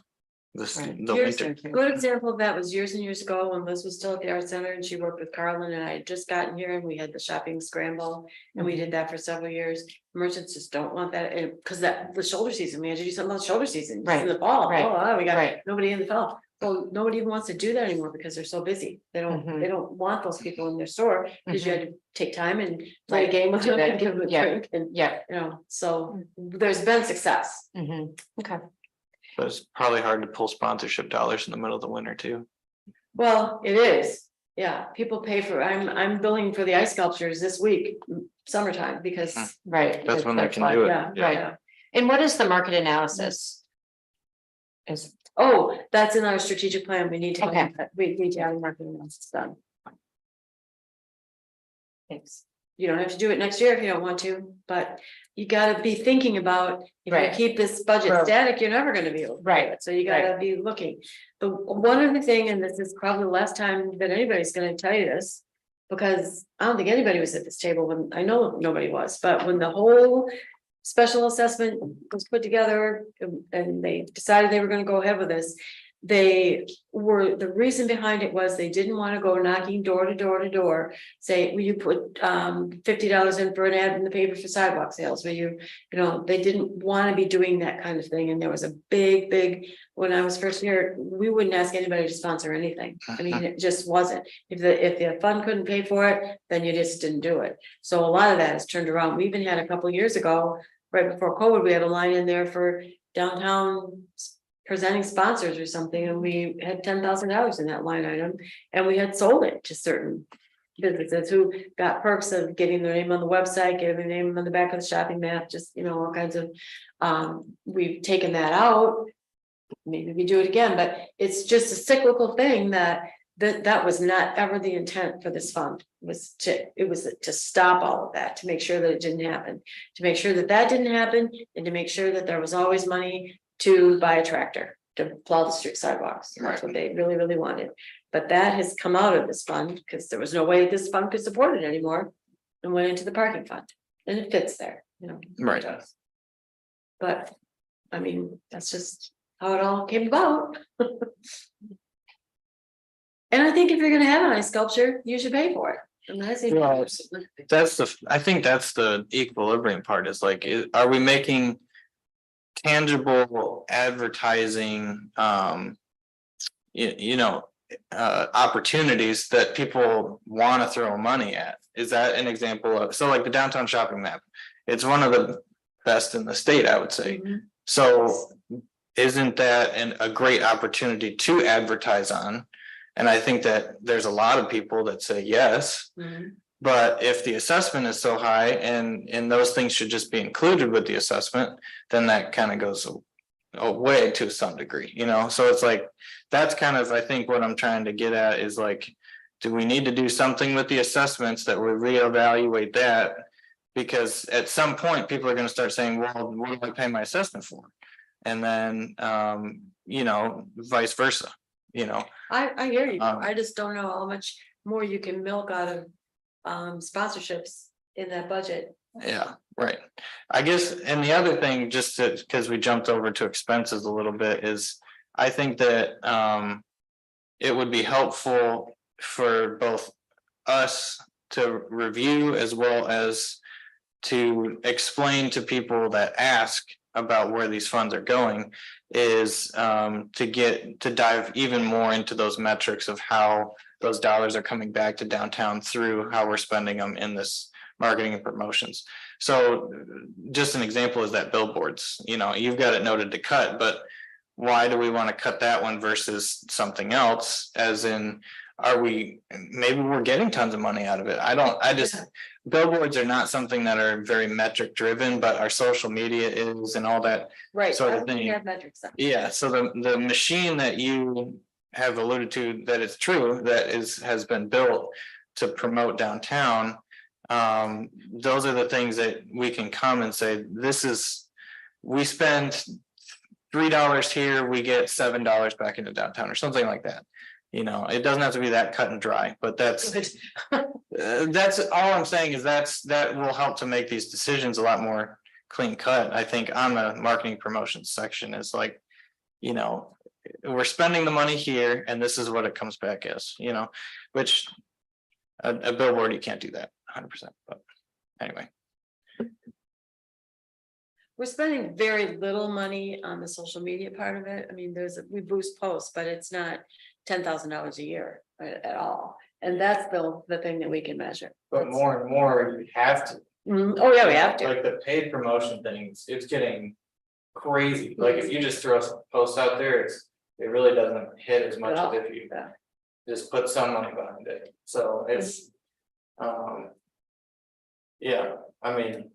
this, Right. the Here's winter. a good example of that was years and years ago when Liz was still at the art center and she worked with Carlin and I had just gotten here and we had the shopping scramble. And we did that for several years. Merchants just don't want that, because the shoulder season, we had to do something about the shoulder season. It's Right, in the fall. right, Oh, we got right. nobody in the fall. Well, nobody even wants to do that anymore because they're so busy. They Mhm. don't want those people in their store because you had to take time and play a Right. game with them and give them a Yeah. drink and, yeah. so there's been success. Mhm. Okay, But it's probably hard to pull sponsorship dollars in the middle of the winter too. Well, it is. Yeah, people pay for, I'm billing for the ice sculptures this week, summertime, because. right. That's when they can do it. Yeah, Yeah. right. And what is the market analysis? Is, Oh, that's in our strategic plan. We need to, Okay. we need to have a marketing analysis done. thanks. You don't have to do it next year if you don't want to, but you gotta be thinking about, if Right. you keep this budget Right. static, you're never gonna be able. to do Right. it. So you gotta be looking. The one other thing, and this is probably the last time that anybody's gonna tell you this. Because I don't think anybody was at this table when, I know nobody was, but when the whole special assessment was put together and they decided they were gonna go ahead with this. The reason behind it was they didn't want to go knocking door to door to door, say, will you put $50 in for an ad in the paper for sidewalk sales? Will you, they didn't want to be doing that kind of thing. And there was a big, when I was first here, we wouldn't ask anybody to sponsor anything. I mean, it just wasn't. If the fund couldn't pay for it, then you just didn't do it. So a lot of that has turned around. We even had a couple of years ago, right before COVID, we had a line in there for downtown presenting sponsors or something, and we had $10,000 in that line item, and we had sold it to certain businesses who got perks of getting their name on the website, getting their name on the back of the shopping map, just, all kinds of, we've taken that out. Maybe we do it again, but it's just a cyclical thing that was not ever the intent for this fund, it was to stop all of that, to make sure that it didn't happen, to make sure that that didn't happen, and to make sure that there was always money to buy a tractor to plow the street sidewalks. That's what they really, really wanted. But that has come out of this fund because there was no way this fund could support it anymore and went into the parking fund. And it fits there, it Right. does. But I mean, that's just how it all came about. And I think if you're gonna have an ice sculpture, you should pay for it. And that's even- Well, I think that's the equilibrium part is like, are we making tangible advertising, opportunities that people want to throw money at? is that an example of, so like the downtown shopping map? It's one of the best in the state, I would say. So isn't that a great opportunity to advertise on? And I think that there's a lot of people that say yes. But if the assessment is so high and those things should just be included with the assessment, then that kind of goes away to some degree, you know? So it's like, that's kind of, I think what I'm trying to get at is like, do we need to do something with the assessments that we reevaluate that? Because at some point, people are going to start saying, well, what do I pay my assessment for? And then, you know, vice versa, you know. I hear you. I just don't know how much more you can milk out of sponsorships in that budget. Yeah, right. I guess, and the other thing, just to, because we jumped over to expenses a little bit, is I think that it would be helpful for both us to review as well as to explain to people that ask about where these funds are going, is to dive even more into those metrics of how those dollars are coming back to downtown through how we're spending them in this marketing and promotions. So just an example is that billboards, you know, you've got it noted to cut, but why do we want to cut that one versus something else? As in, maybe we're getting tons of money out of it. Billboards are not something that are very metric driven, but our social media is and all that. Right. Sort of I don't think thing. you have metrics. Yeah, so the machine that you have alluded to, that it's true, that has been built to promote downtown. Those are the things that we can come and say, we spend $3 here, we get $7 back into downtown or something like that. You know, it doesn't have to be that cut and dry, but that's all I'm saying is that will help to make these decisions a lot more clean cut. I think on the marketing promotions section is like, you know, we're spending the money here and this is what it comes back as, you know, which a billboard, you can't do that 100%, but anyway. We're spending very little money on the social media part of it. I mean, we boost posts, but it's not $10,000 a year at all. And that's the thing that we can measure. But more and more you have to. Oh, yeah, we have to. Like the paid promotion things, it's getting crazy. Like if you just throw some posts out there, it really doesn't hit as much as if you just put some money behind it. So it's, yeah, I mean.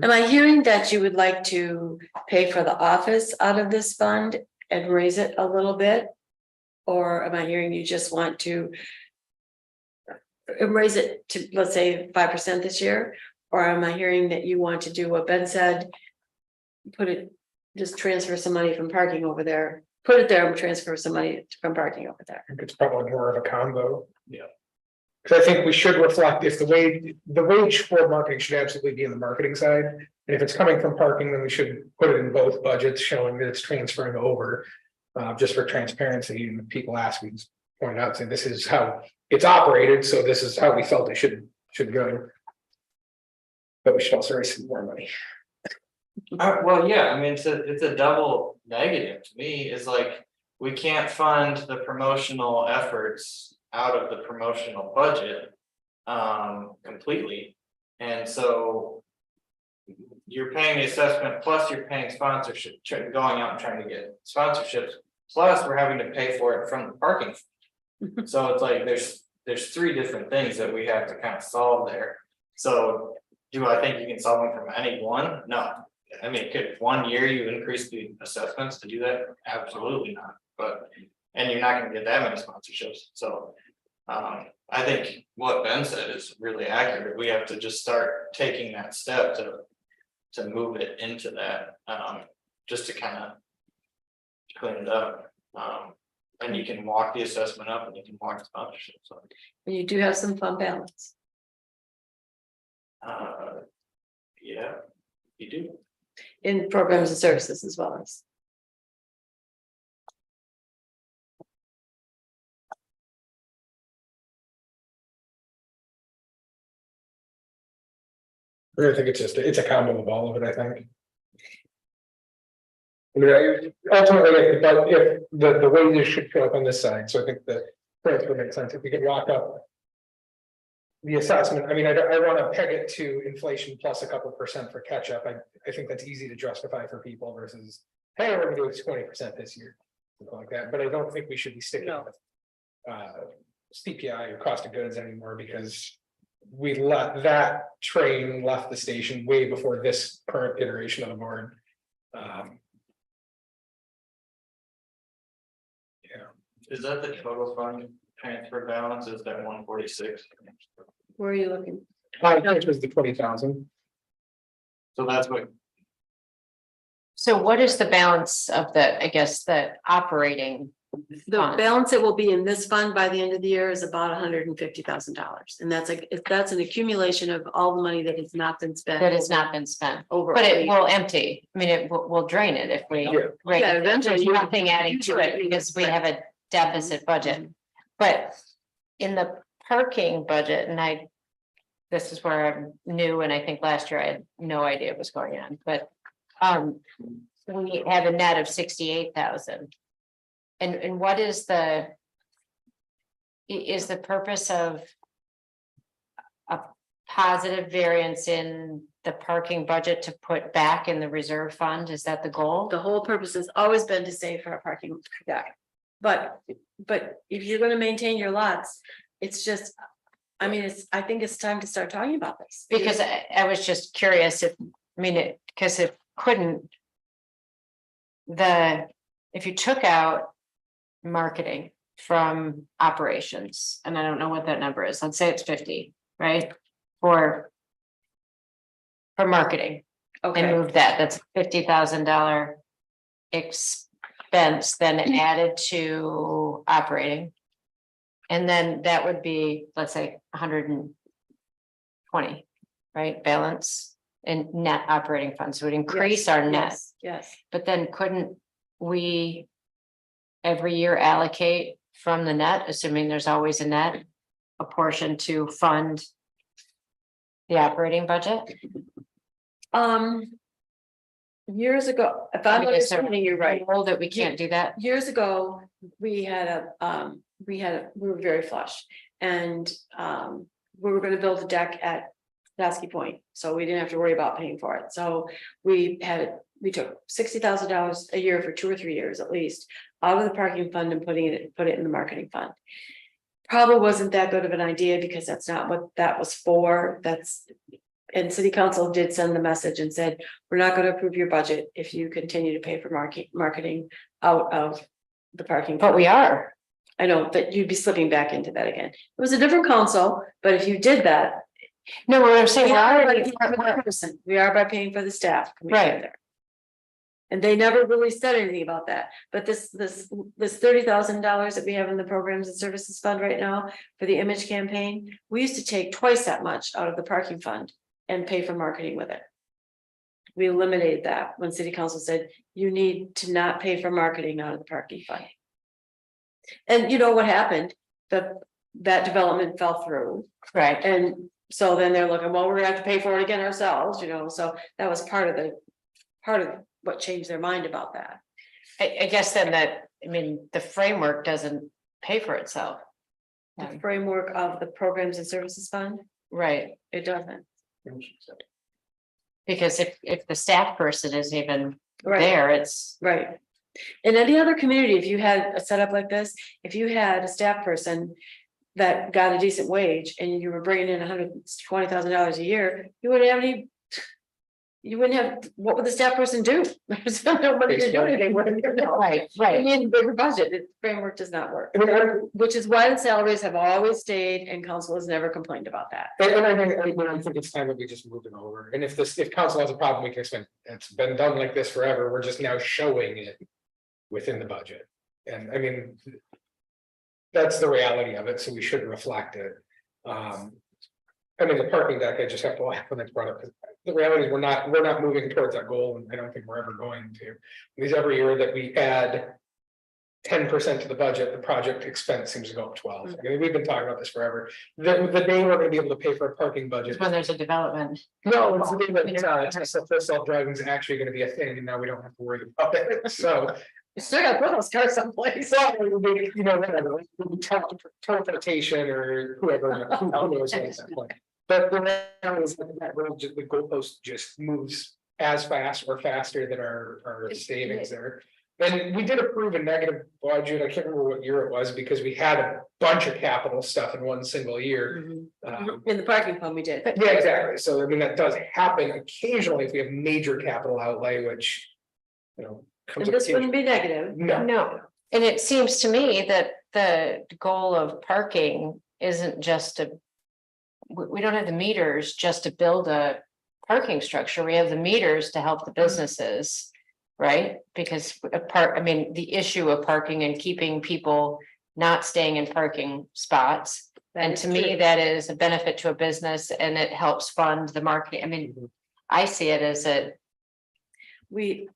Am I hearing that you would like to pay for the office out of this fund and raise it a little bit? Or am I hearing you just want to raise it to, let's say, 5% this year? Or am I hearing that you want to do what Ben said? Just transfer some money from parking over there, put it there and transfer some money from parking over there. I think it's probably more of a combo. Yeah. Because I think we should reflect if the wage for marketing should absolutely be in the marketing side. And if it's coming from parking, then we should put it in both budgets, showing that it's transferring over. Just for transparency, and people ask, we just point out, say this is how it's operated, so this is how we felt it should go. But we should also raise some more money. Well, yeah, I mean, it's a double negative to me, is like, we can't fund the promotional efforts out of the promotional budget completely. And so you're paying the assessment, plus you're paying sponsorship, going out and trying to get sponsorships, plus we're having to pay for it from the parking. So it's like, there's three different things that we have to kind of solve there. So do I think you can solve them from any one? No. I mean, could 1 year you increase the assessments to do that? Absolutely not. But, and you're not gonna get that many sponsorships. So I think what Ben said is really accurate. We have to just start taking that step to move it into that, just to kind of clean it up. And you can walk the assessment up and you can walk the sponsorship. So And you do have some fund balance. yeah, you do. In programs and services as well as. I think it's a combo of all of it, I think. I mean, ultimately, if the wages should show up on this side, so I think that transfer makes sense, if we could lock up. The assessment, I mean, I wanna peg it to inflation plus a couple percent for catch up, I think that's easy to justify for people versus. Hey, we're gonna do it 20% this year, something like that, but I don't think we should be sticking with. CPI or cost of goods anymore, because. We let that train left the station way before this current iteration of the board. Yeah, Is that the total fund transfer balance? Is that 146? Where are you looking? which was the 20,000. So that's what, So what is the balance of the, I guess, the operating? The Fund. balance that will be in this fund by the end of the year is about $150,000. And that's an accumulation of all the money that has not been spent. That has not been spent, Over. but it will empty. I mean, it will drain it if we. Yeah. Right, Yeah, eventually there's you- nothing adding to it because we have a deficit budget. But in the parking budget, and this is where I'm new, and I think last year I had no idea what was going on, but we have a net of 68,000. And what is the purpose of a positive variance in the parking budget to put back in the reserve fund? Is that the goal? The whole purpose has always been to save for a parking deck. But if you're gonna maintain your lots, it's just, I mean, I think it's time to start talking about this. Because I was just curious because it couldn't. If you took out marketing from operations, and I don't know what that number is, let's say it's 50, right? For marketing and Okay, move that's $50,000 expense, then added to operating. And then that would be, let's say, 120, right, balance in net operating funds would increase our net, yes. but then couldn't we every year allocate from the net, assuming there's always a net, a portion to fund the operating budget? Years ago, if I'm I mean, is there understanding you right, rule that we can't do that? years ago, we were very flush. And we were gonna build a deck at Dasky Point, so we didn't have to worry about paying for it. So we took $60,000 a year for 2 or 3 years at least out of the parking fund and put it in the marketing fund. Probably wasn't that good of an idea because that's not what that was for. And city council did send the message and said, we're not going to approve your budget if you continue to pay for marketing out of the parking. But we are. I know that you'd be slipping back into that again. It was a different council, but if you did that. No, what I'm saying, We we're are by already, paying for the person. We are by paying for the staff. coming Right. together. And they never really said anything about that, but this $30,000 that we have in the programs and services fund right now for the image campaign, we used to take twice that much out of the parking fund and pay for marketing with it. We eliminated that when city council said, you need to not pay for marketing out of the parking fund. And you know what happened? That development fell through. right, And so then they're looking, well, we're gonna have to pay for it again ourselves, so that was part of what changed their mind about that. I guess then the framework doesn't pay for itself. The framework of the programs and services fund, Right, it doesn't. because if the staff person is even Right, there, it's, right. In any other community, if you had a setup like this, if you had a staff person that got a decent wage and you were bringing in $120,000 a year, you wouldn't have any. You wouldn't have, what would the staff person do? There's nobody to do anything with it. right, You right. need a bigger budget. The framework does not work, which is why the salaries have always stayed and council has never complained about that. And I think it's time that we just move it over, and if council has a problem, we can explain, it's been done like this forever, we're just now showing it. Within the budget, and I mean. That's the reality of it, so we should reflect it. I mean, the parking deck, I just have to laugh when it's brought up, because the reality is we're not moving towards that goal, and I don't think we're ever going to. Because every year that we add 10% to the budget, the project expense seems to go up 12. I mean, we've been talking about this forever. The day we're gonna be able to pay for a parking budget. It's when there's a development. No, it's the day that Tesla full self-driving is actually gonna be a thing, and now we don't have to worry about it, so. You still gotta put those cars someplace. So, you know, whatever, teleportation or whoever, who knows at that point. But the reality is that the goalpost just moves as fast or faster than our savings there. And we did approve a negative budget, I can't remember what year it was, because we had a bunch of capital stuff in one single year. In the parking fund, we did. Yeah, exactly, so I mean, that does happen occasionally if we have major capital outlay, which, you know. And comes this occasionally. wouldn't be negative. No, No, and it seems to me that the goal of parking isn't just to. We don't have the meters just to build a parking structure, we have the meters to help the businesses. Right, because I mean, the issue of parking and keeping people not staying in parking spots. And to me, that is a benefit to a business and it helps fund the marketing. I mean, I see it as a. We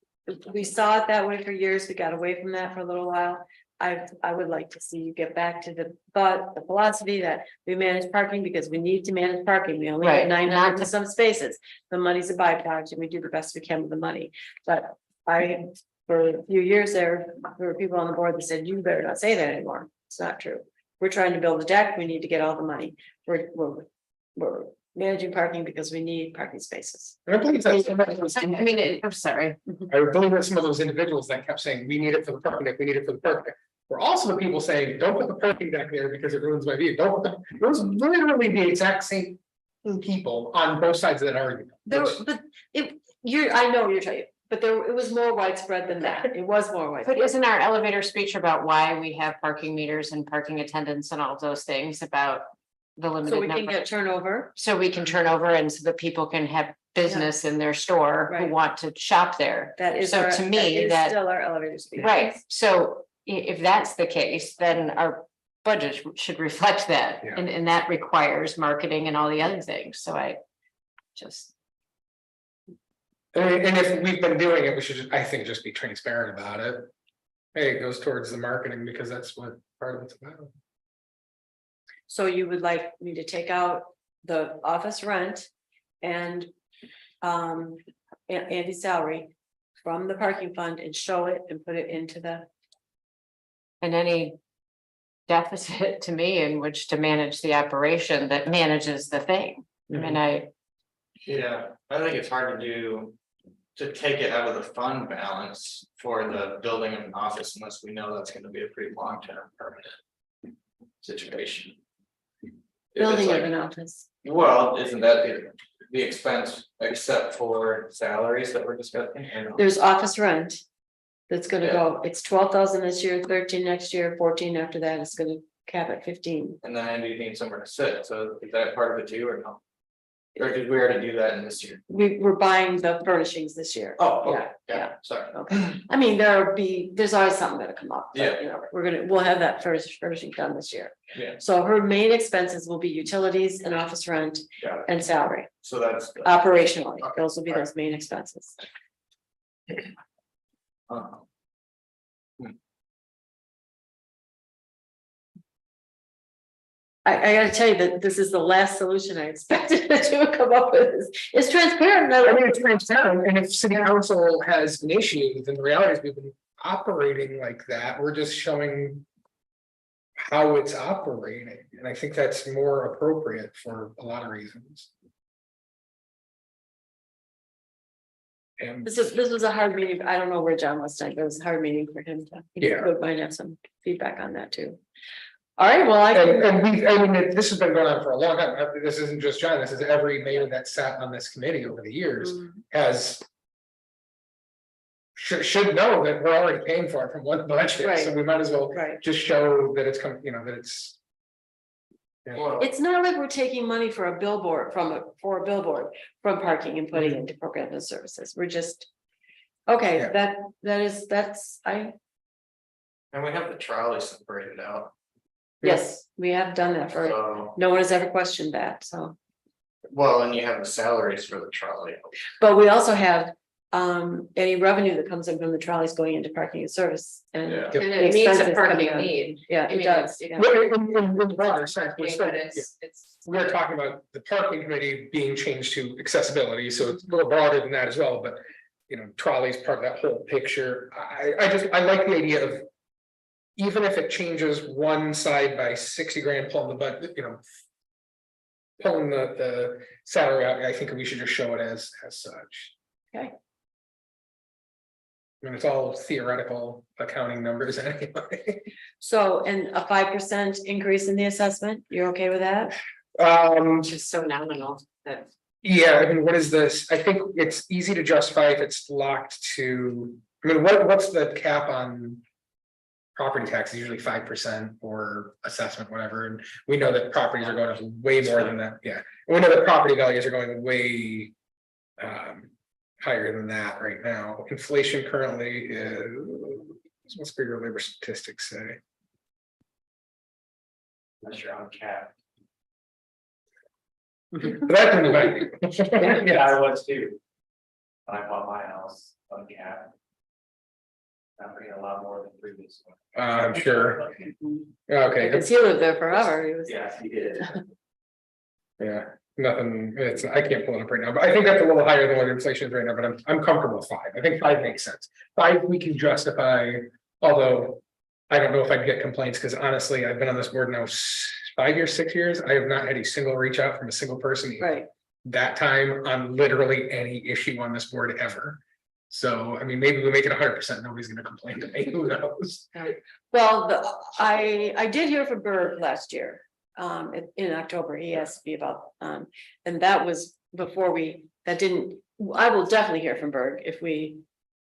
saw it that way for years. We got away from that for a little while. I would like to see you get back to the philosophy that we manage parking because we need to manage parking. We only have Right, 900 and some spaces. The money's a byproduct and we do the best we can with the money. But for a few years there were people on the board that said, you better not say that anymore. It's not true. We're trying to build a deck. We need to get all the money. We're managing parking because we need parking spaces. and I believe that's. I mean, I'm sorry. I believe that some of those individuals that kept saying, we need it for the parking deck, we need it for the parking deck. We're also the people saying, don't put the parking deck there because it ruins my view. Don't, those literally the exact same people on both sides of that argument. But I know you're telling, but it was more widespread than that. It was more But widespread. isn't our elevator speech about why we have parking meters and parking attendants and all of those things about the So limited we can number? get turnover. So we can turn over and so that people can have business in their store who Right. want to shop there. That is. So our- to me, is that- Still our elevator speed. Right, so if that's the case, then our budget should reflect that. Yeah. And that requires marketing and all the other things, so I just. And if we've been doing it, we should, I think, just be transparent about it. Hey, it goes towards the marketing because that's what part of it's about. So you would like me to take out the office rent and Andy's salary from the parking fund and show it and put it into the. And any deficit to me in which to manage the operation that manages the thing. I mean, Yeah, I think it's hard to take it out of the fund balance for the building of an office unless we know that's gonna be a pretty long-term permanent situation. If it's Building like- of an office. Well, isn't that the expense except for salaries that we're discussing? Or no? There's office rent. That's gonna go, it's 12,000 this year, 13 next year, 14 after that, it's gonna cap at 15. And then you need somewhere to sit, so is that part of it too or no? Or did we already do that in this year? We're buying the furnishings this year. Oh, okay, Yeah, yeah, sorry. Okay, I mean, there's always something gonna come up. but, Yeah. You know, we'll have that furnishing done this year. Yeah. So her main expenses will be utilities and office rent Got it. and salary, So that's. operationally, Okay, those will be alright. those main expenses. uh, I gotta tell you that this is the last solution I expected to come up with. It's transparent. I mean, it's transparent, and if city council has an issue, then the reality is we've been operating like that, we're just showing. How it's operating, and I think that's more appropriate for a lot of reasons. And This was a hard meeting. I don't know where John was tonight, but it was a hard meeting for him to. Yeah. Would might have some feedback on that too. All right, well, I mean, this has been going on for a long time, this isn't just John, this is every mayor that sat on this committee over the years has. Should know that we're already paying for it from one budget, so we might as well Right, just show that it's coming, you know, that it's. well, it's not like we're taking money for a billboard from parking and putting into programs and services, we're just. Okay, Yeah. that's, and we have the trolley separated out, yes, we have done that for, so, no one has ever questioned that, so. well, and you have the salaries for the trolley. But we also have any revenue that comes in from the trolleys going into parking and service and. Yeah. And The it meets a expenses coming parking out. need. Yeah, I it mean, does. it's- yeah. Well, in broader sense, we're still, But yeah. it's. We're talking about the parking committee being changed to accessibility, so it's a little broader than that as well, but. trolleys part of that whole picture. I like the idea of. Even if it changes one side by 60 grand, pulling the budget, pulling the salary out, I think we should just show it as such. Okay. I mean, it's all theoretical accounting numbers anyway. So, and a 5% increase in the assessment, you're okay with that? Which is so nominal that. Yeah, I mean, what is this? I think it's easy to justify if it's locked to, I mean, what's the cap on? Property tax is usually 5% or assessment, whatever, and we know that properties are going up way more than that, yeah. And we know that property values are going way. Higher than that right now. Inflation currently is, what's bigger labor statistics say? Unless you're on cap. But that's in the Yeah, I was too. When I bought my house on cap. I'm paying a lot more than previous one. I'm sure. Okay, Because he lived there forever, he was. Yes, he did. yeah, nothing, I can't pull it up right now, but I think that's a little higher than what inflation is right now, but I'm comfortable with 5. I think 5 makes sense. 5 we can justify, although. I don't know if I'd get complaints, because honestly, I've been on this board now 5 years, 6 years, I have not had a single reach out from a single person. Right, That time on literally any issue on this board ever. So, I mean, maybe we make it 100%, nobody's gonna complain to me, who knows? well, I did hear from Berg last year, in October, he asked me about, and that was before I will definitely hear from Berg if we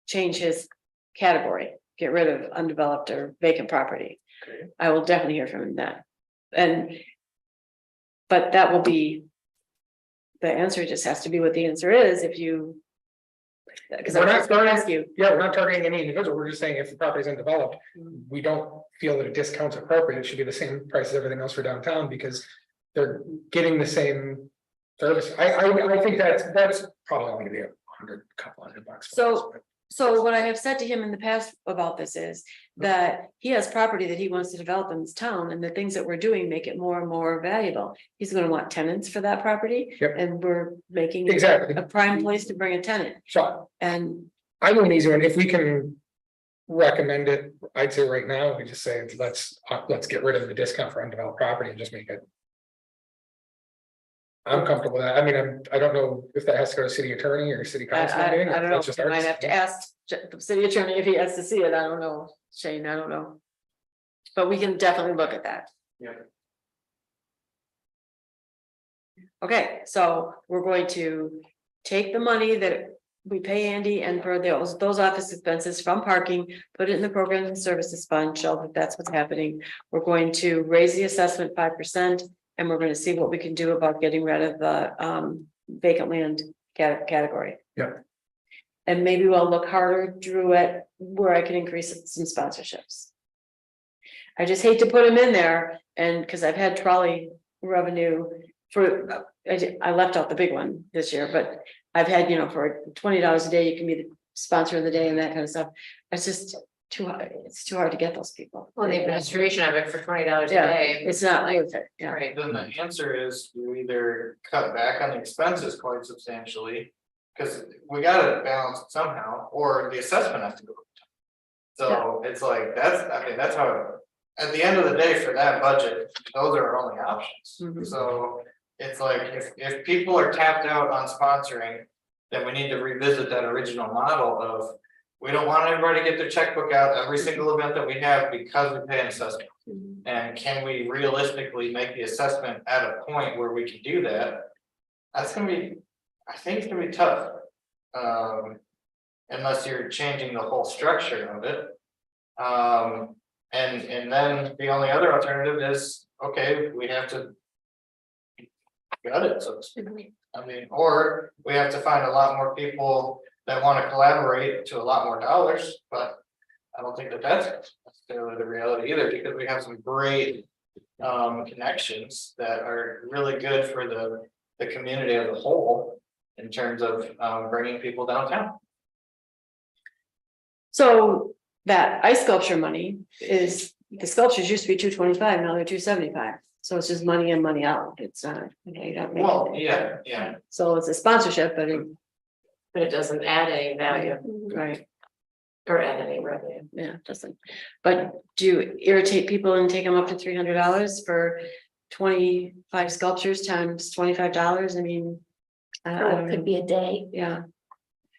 change his category, get rid of undeveloped or vacant property. Okay. I will definitely hear from him then, but that will be. The answer just has to be what the answer is if you. Because We're I not was gonna starting- ask you, Yeah, we're not targeting any individual, we're just saying if the property is undeveloped, we don't feel that a discount's appropriate, it should be the same price as everything else for downtown, because. They're getting the same service, I think that's probably only gonna be couple hundred bucks. so what I have said to him in the past about this is that he has property that he wants to develop in this town, and the things that we're doing make it more and more valuable. He's gonna want tenants for that property. Yep. And we're making it Exactly, a prime place to bring a tenant, so and I know an easy one, if we can. Recommend it, I'd say right now, we just say, let's get rid of the discount for undeveloped property and just make it. I'm comfortable with that, I mean, I don't know if that has to go to city attorney or city I council. meeting, don't know, that's just you our might have to decision. ask the city attorney if he has to see it, I don't know, Shane, I don't know. But we can definitely look at that. Yeah. Okay, so we're going to take the money that we pay Andy and for those office expenses from parking, put it in the programs and services fund, show that that's what's happening. We're going to raise the assessment 5%, and we're going to see what we can do about getting rid of the vacant land category. Yeah. And maybe we'll look harder, Drew, at where I can increase some sponsorships. I just hate to put them in there, and because I've had trolley revenue for, I left out the big one this year, but I've had, for $20 a day, you can be the sponsor of the day and that kind of stuff. It's just too hard. It's too hard to get those people. Well, the administration of it for $20 a Yeah, day. it's not worth it. Yeah. Right. Then the answer is you either cut back on the expenses quite substantially. Cause we gotta balance it somehow, or the assessment has to go. So it's like, that's how, at the end of the day, for that budget, those are our only options. Mhm. So it's like, if people are tapped out on sponsoring, then we need to revisit that original model of. We don't want everybody to get their checkbook out every single event that we have because we pay an assessment. And can we realistically make the assessment at a point where we can do that? That's gonna be, I think it's gonna be tough. Unless you're changing the whole structure of it. And then the only other alternative is, okay, we have to. Gut it, so to speak. I mean, or we have to find a lot more people that want to collaborate to a lot more dollars, but. I don't think that that's necessarily the reality either, because we have some great connections that are really good for the community as a whole. In terms of bringing people downtown. So that ice sculpture money is, the sculptures used to be $225, now they're $275. So it's just money in, money out. It's not, you don't make Well, it. yeah. So it's a sponsorship, but But it doesn't add any value Right, or add any revenue. yeah, it doesn't, but do you irritate people and take them up to $300 for 25 sculptures times $25? I mean. I Or don't it could know. be a day. Yeah,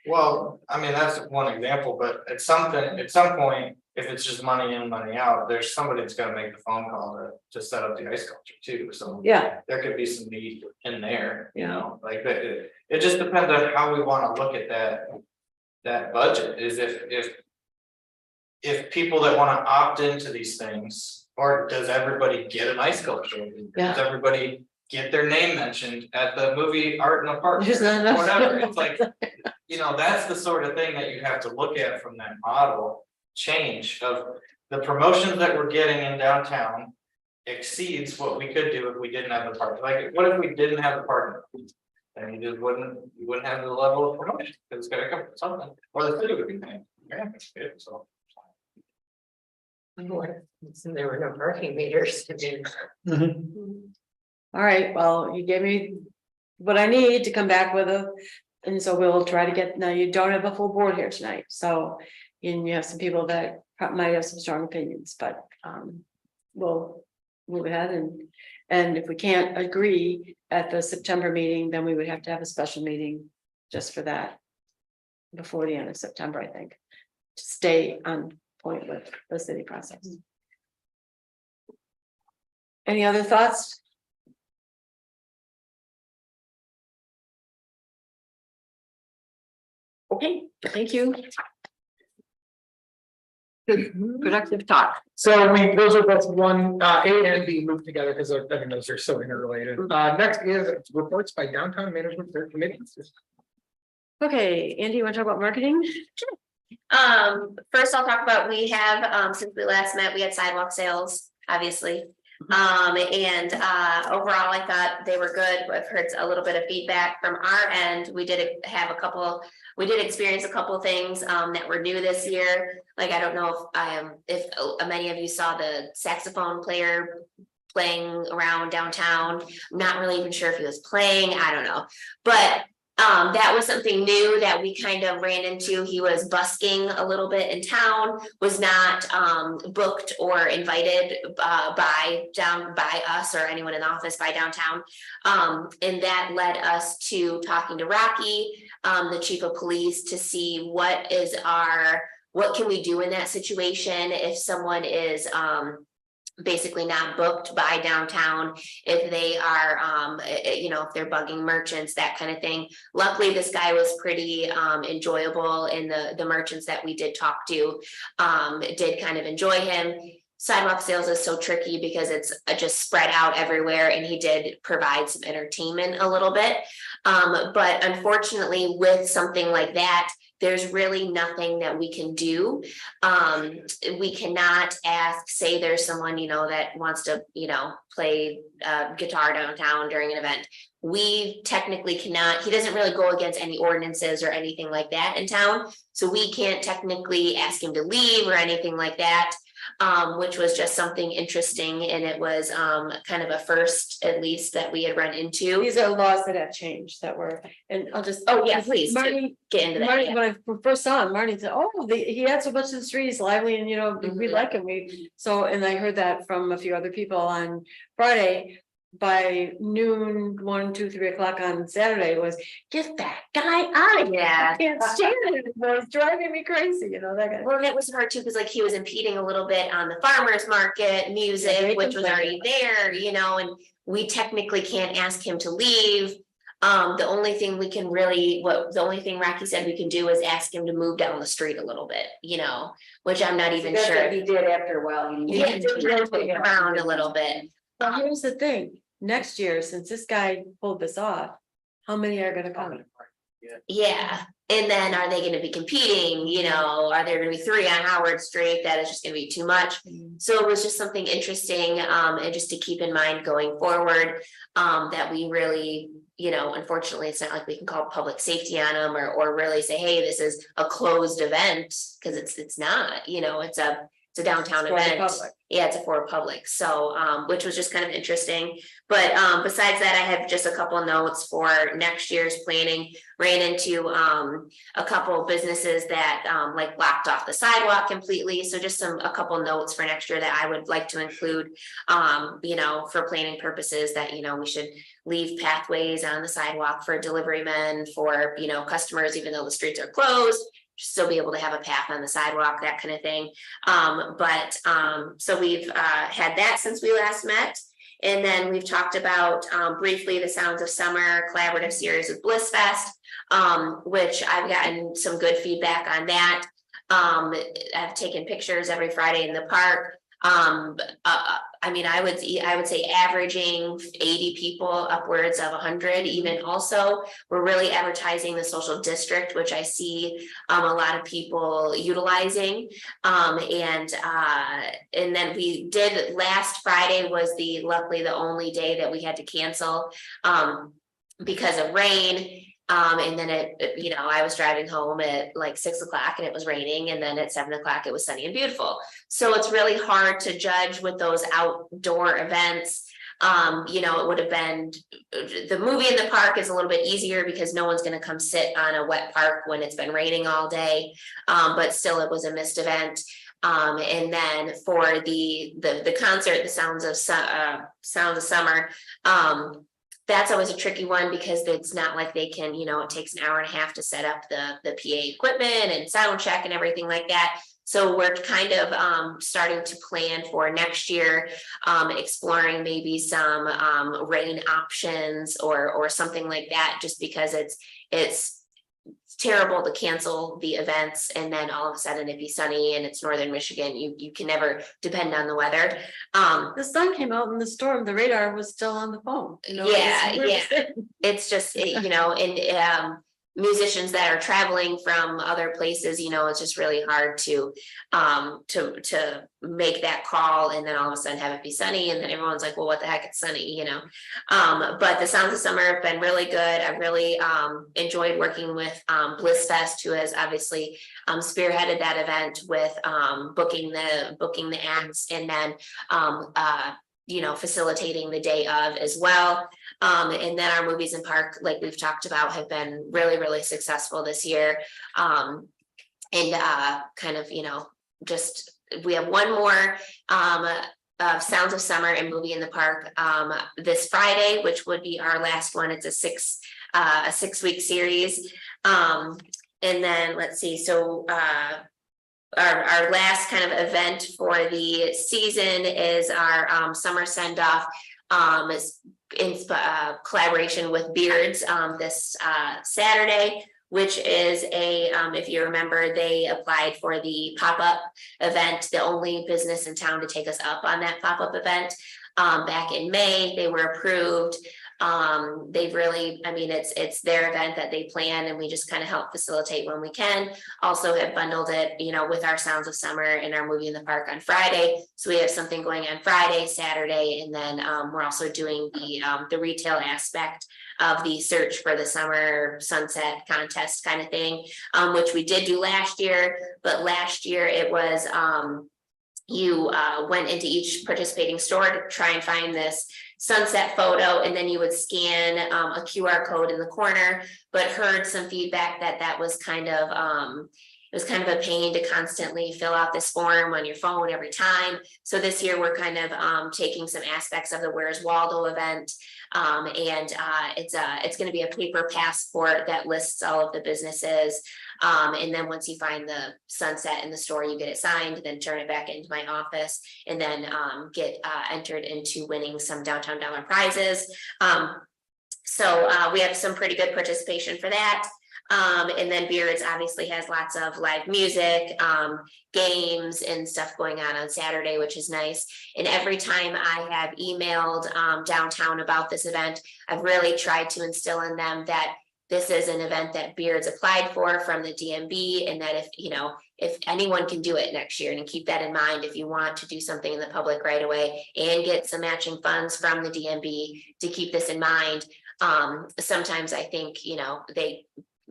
Well, I mean, that's one example, but at some point, if it's just money in, money out, there's somebody that's gonna make the phone call to set up the ice sculpture too, so. yeah, There could be some need in there, you Yeah. know, like, it just depends on how we wanna look at that budget, is if people that wanna opt into these things, or does everybody get an ice sculpture? Yeah. Does everybody get their name mentioned at the movie Art in a Park, There's not enough. whatever, it's like. You know, that's the sort of thing that you have to look at from that model change of the promotions that we're getting in downtown. Exceeds what we could do if we didn't have the park, like, what if we didn't have the park? And you wouldn't have the level of promotion, because it's gotta come from something, or the city would be paying. Yeah, that's good, so. There were no parking meters. all right, well, you gave me what I need to come back with and so we'll try to get, now you don't have a full board here tonight, so. And you have some people that might have some strong opinions, but, we'll move ahead and if we can't agree at the September meeting, then we would have to have a special meeting just for that. Before the end of September, I think, to stay on point with the city process. Any other thoughts? Okay, thank you. Good, productive talk. So I mean, those are both one, A and B moved together because I mean, those are so interrelated. Next is reports by downtown management committees. Okay, Andy, you want to talk about marketing? First I'll talk about, we have, since we last met, we had sidewalk sales, obviously. And overall, I thought they were good. I've heard a little bit of feedback from our end. We did experience a couple things that were new this year. Like, I don't know if many of you saw the saxophone player playing around downtown. I'm not really even sure if he was playing, I don't know, but that was something new that we kind of ran into. He was busking a little bit in town, was not booked or invited by us or anyone in the office by downtown. And that led us to talking to Rocky, the chief of police, to see what can we do in that situation if someone is basically not booked by downtown, if they are if they're bugging merchants, that kind of thing. Luckily, this guy was pretty enjoyable, and the merchants that we did talk to did kind of enjoy him. Sidewalk sales is so tricky because it's just spread out everywhere, and he did provide some entertainment a little bit, but unfortunately with something like that, there's really nothing that we can do. We cannot say there's someone, that wants to, play guitar downtown during an event. We technically cannot, he doesn't really go against any ordinances or anything like that in town. So we can't technically ask him to leave or anything like that. Which was just something interesting, and it was kind of a first, at least, that we had run into. These are laws that have changed that were, and I'll just. Oh, yeah, please, Marty, get into that. Marty, Yeah. when I first saw him, Marty said, he had so much in the street, he's lively, and we like him, and I heard that from a few other people on Friday. By noon, 1, 2, 3 o'clock on Saturday was, get that guy out of here. Yeah. I can't stand it. It was driving me crazy, that guy. Well, that was hard too, because he was impeding a little bit on the farmer's market music, Yeah, which was already there, and we technically can't ask him to leave. The only thing Rocky said we can do is ask him to move down the street a little bit, which I'm not even sure. He did after a while. He had to rotate around a little bit. But here's the thing, next year, since this guy pulled this off, how many are gonna come? Yeah, and then are they gonna be competing, are there gonna be 3 on Howard Street? That is just gonna be too much. So it was just something interesting, and just to keep in mind going forward, that we really, unfortunately, it's not like we can call public safety on them or really say, hey, this is a closed event, because it's not, it's a downtown For the event. public. Yeah, it's a for public, so, which was just kind of interesting. But, besides that, I have just a couple of notes for next year's planning. Ran into, a couple businesses that, like blocked off the sidewalk completely. So just a couple notes for next year that I would like to include, you know, for planning purposes, that, you know, we should leave pathways on the sidewalk for delivery men, for, you know, customers, even though the streets are closed, still be able to have a path on the sidewalk, that kind of thing. So we've had that since we last met. And then we've talked about briefly the Sounds of Summer collaborative series with Bliss Fest, which I've gotten some good feedback on that. I've taken pictures every Friday in the park. I mean, I would say averaging 80 people, upwards of 100 even. Also, we're really advertising the social district, which I see a lot of people utilizing. And then we did, last Friday was luckily the only day that we had to cancel because of rain. And then you know, I was driving home at like 6 o'clock and it was raining, and then at 7 o'clock it was sunny and beautiful. So it's really hard to judge with those outdoor events. You know, it would have been, the movie in the park is a little bit easier because no one's going to come sit on a wet park when it's been raining all day. But still, it was a missed event. And then for the concert, the Sounds of Summer, that's always a tricky one because it's not like they can, you know, it takes an hour and a half to set up the PA equipment and sound check and everything like that. So we're kind of starting to plan for next year, exploring maybe some rain options or something like that, just because it's terrible to cancel the events and then all of a sudden it'd be sunny and it's northern Michigan. You can never depend on the weather. The sun came out in the storm, the radar was still on the phone. You know, Yeah. It's just, you know, and musicians that are traveling from other places, you know, it's just really hard to make that call and then all of a sudden have it be sunny, and then everyone's like, well, what the heck, it's sunny, you know. But the Sounds of Summer have been really good. I really enjoyed working with Bliss Fest, who has obviously spearheaded that event with booking the acts, and then you know, facilitating the day of as well. And then our movies in park, like we've talked about, have been really, really successful this year. And kind of, you know, just, we have one more Sounds of Summer and movie in the park this Friday, which would be our last one. It's a 6-week series. And then let's see, so our last kind of event for the season is our summer send-off in collaboration with Beards this Saturday, which is if you remember, they applied for the pop-up event, the only business in town to take us up on that pop-up event back in May. They were approved. They've really, I mean, it's their event that they plan, and we just kind of help facilitate when we can. Also have bundled it, you know, with our Sounds of Summer and our movie in the park on Friday. So we have something going on Friday, Saturday, and then we're also doing the retail aspect of the search for the summer sunset contest kind of thing, which we did do last year. But last year it was you went into each participating store to try and find this sunset photo, and then you would scan a QR code in the corner, but heard some feedback that was kind of it was kind of a pain to constantly fill out this form on your phone every time. So this year we're kind of taking some aspects of the Where's Waldo event, and it's going to be a paper passport that lists all of the businesses. And then once you find the sunset in the store, you get it signed, then turn it back into my office, and then get entered into winning some Downtown Dollar prizes. So we have some pretty good participation for that. And then Beards obviously has lots of live music, games and stuff going on Saturday, which is nice. And every time I have emailed downtown about this event, I've really tried to instill in them that this is an event that Beards applied for from the DMB, and that if anyone can do it next year, and keep that in mind if you want to do something in the public right away and get some matching funds from the DMB, to keep this in mind. Sometimes I think,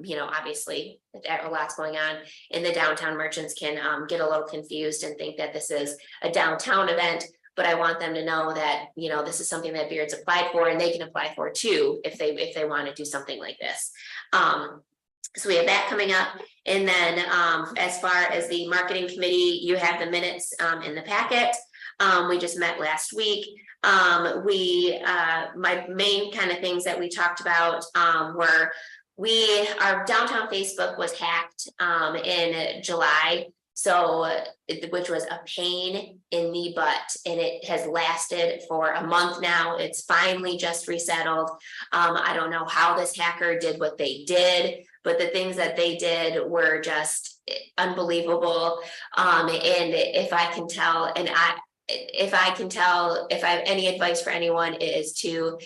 you know, obviously, a lot's going on, and the downtown merchants can get a little confused and think that this is a downtown event. But I want them to know that, you know, this is something that Beards applied for, and they can apply for too if they want to do something like this. So we have that coming up. And then as far as the marketing committee, you have the minutes in the packet. We just met last week. My main kind of things that we talked about were our downtown Facebook was hacked in July. So, which was a pain in the butt, and it has lasted for a month now. It's finally just resettled. I don't know how this hacker did what they did, but the things that they did were just unbelievable. And if I have any advice for anyone, it is to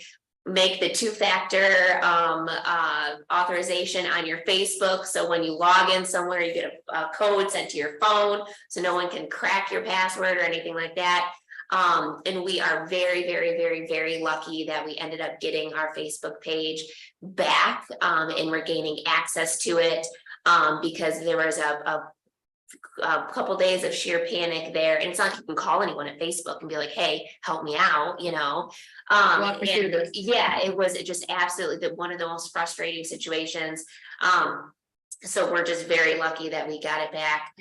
make the two-factor authorization on your Facebook. So when you log in somewhere, you get a code sent to your phone, so no one can crack your password or anything like that. And we are very, very, very, very lucky that we ended up getting our Facebook page back and we're gaining access to it because there was a couple days of sheer panic there, and it's not like you can call anyone at Facebook and be like, hey, help me out, you know. Yeah, it was just absolutely one of the most frustrating situations. So we're just very lucky that we got it back.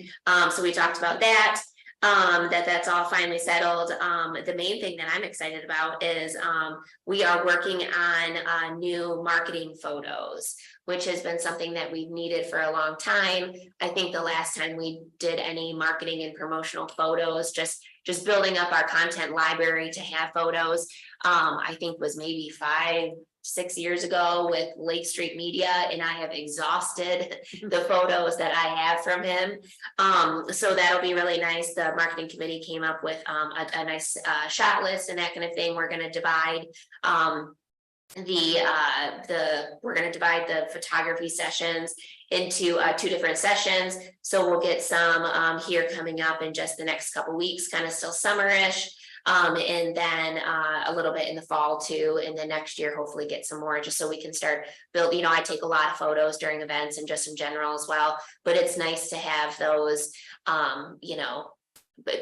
So we talked about that. That's all finally settled. The main thing that I'm excited about is we are working on new marketing photos, which has been something that we've needed for a long time. I think the last time we did any marketing and promotional photos, just building up our content library to have photos, I think was maybe 5-6 years ago with Lake Street Media, and I have exhausted the photos that I have from him. So that'll be really nice. The marketing committee came up with a nice shot list and that kind of thing. We're going to divide the photography sessions into 2 different sessions. So we'll get some here coming up in just the next couple weeks, kind of still summerish. And then a little bit in the fall too, and then next year hopefully get some more, just so we can start building. You know, I take a lot of photos during events and just in general as well, but it's nice to have those you know,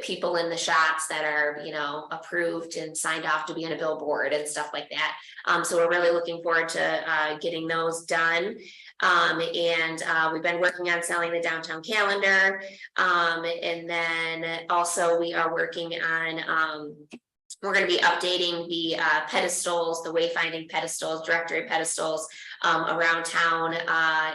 people in the shots that are, you know, approved and signed off to be in a billboard and stuff like that. So we're really looking forward to getting those done. And we've been working on selling the downtown calendar. And then also we are working on, we're going to be updating the pedestals, the wayfinding pedestals, directory pedestals around town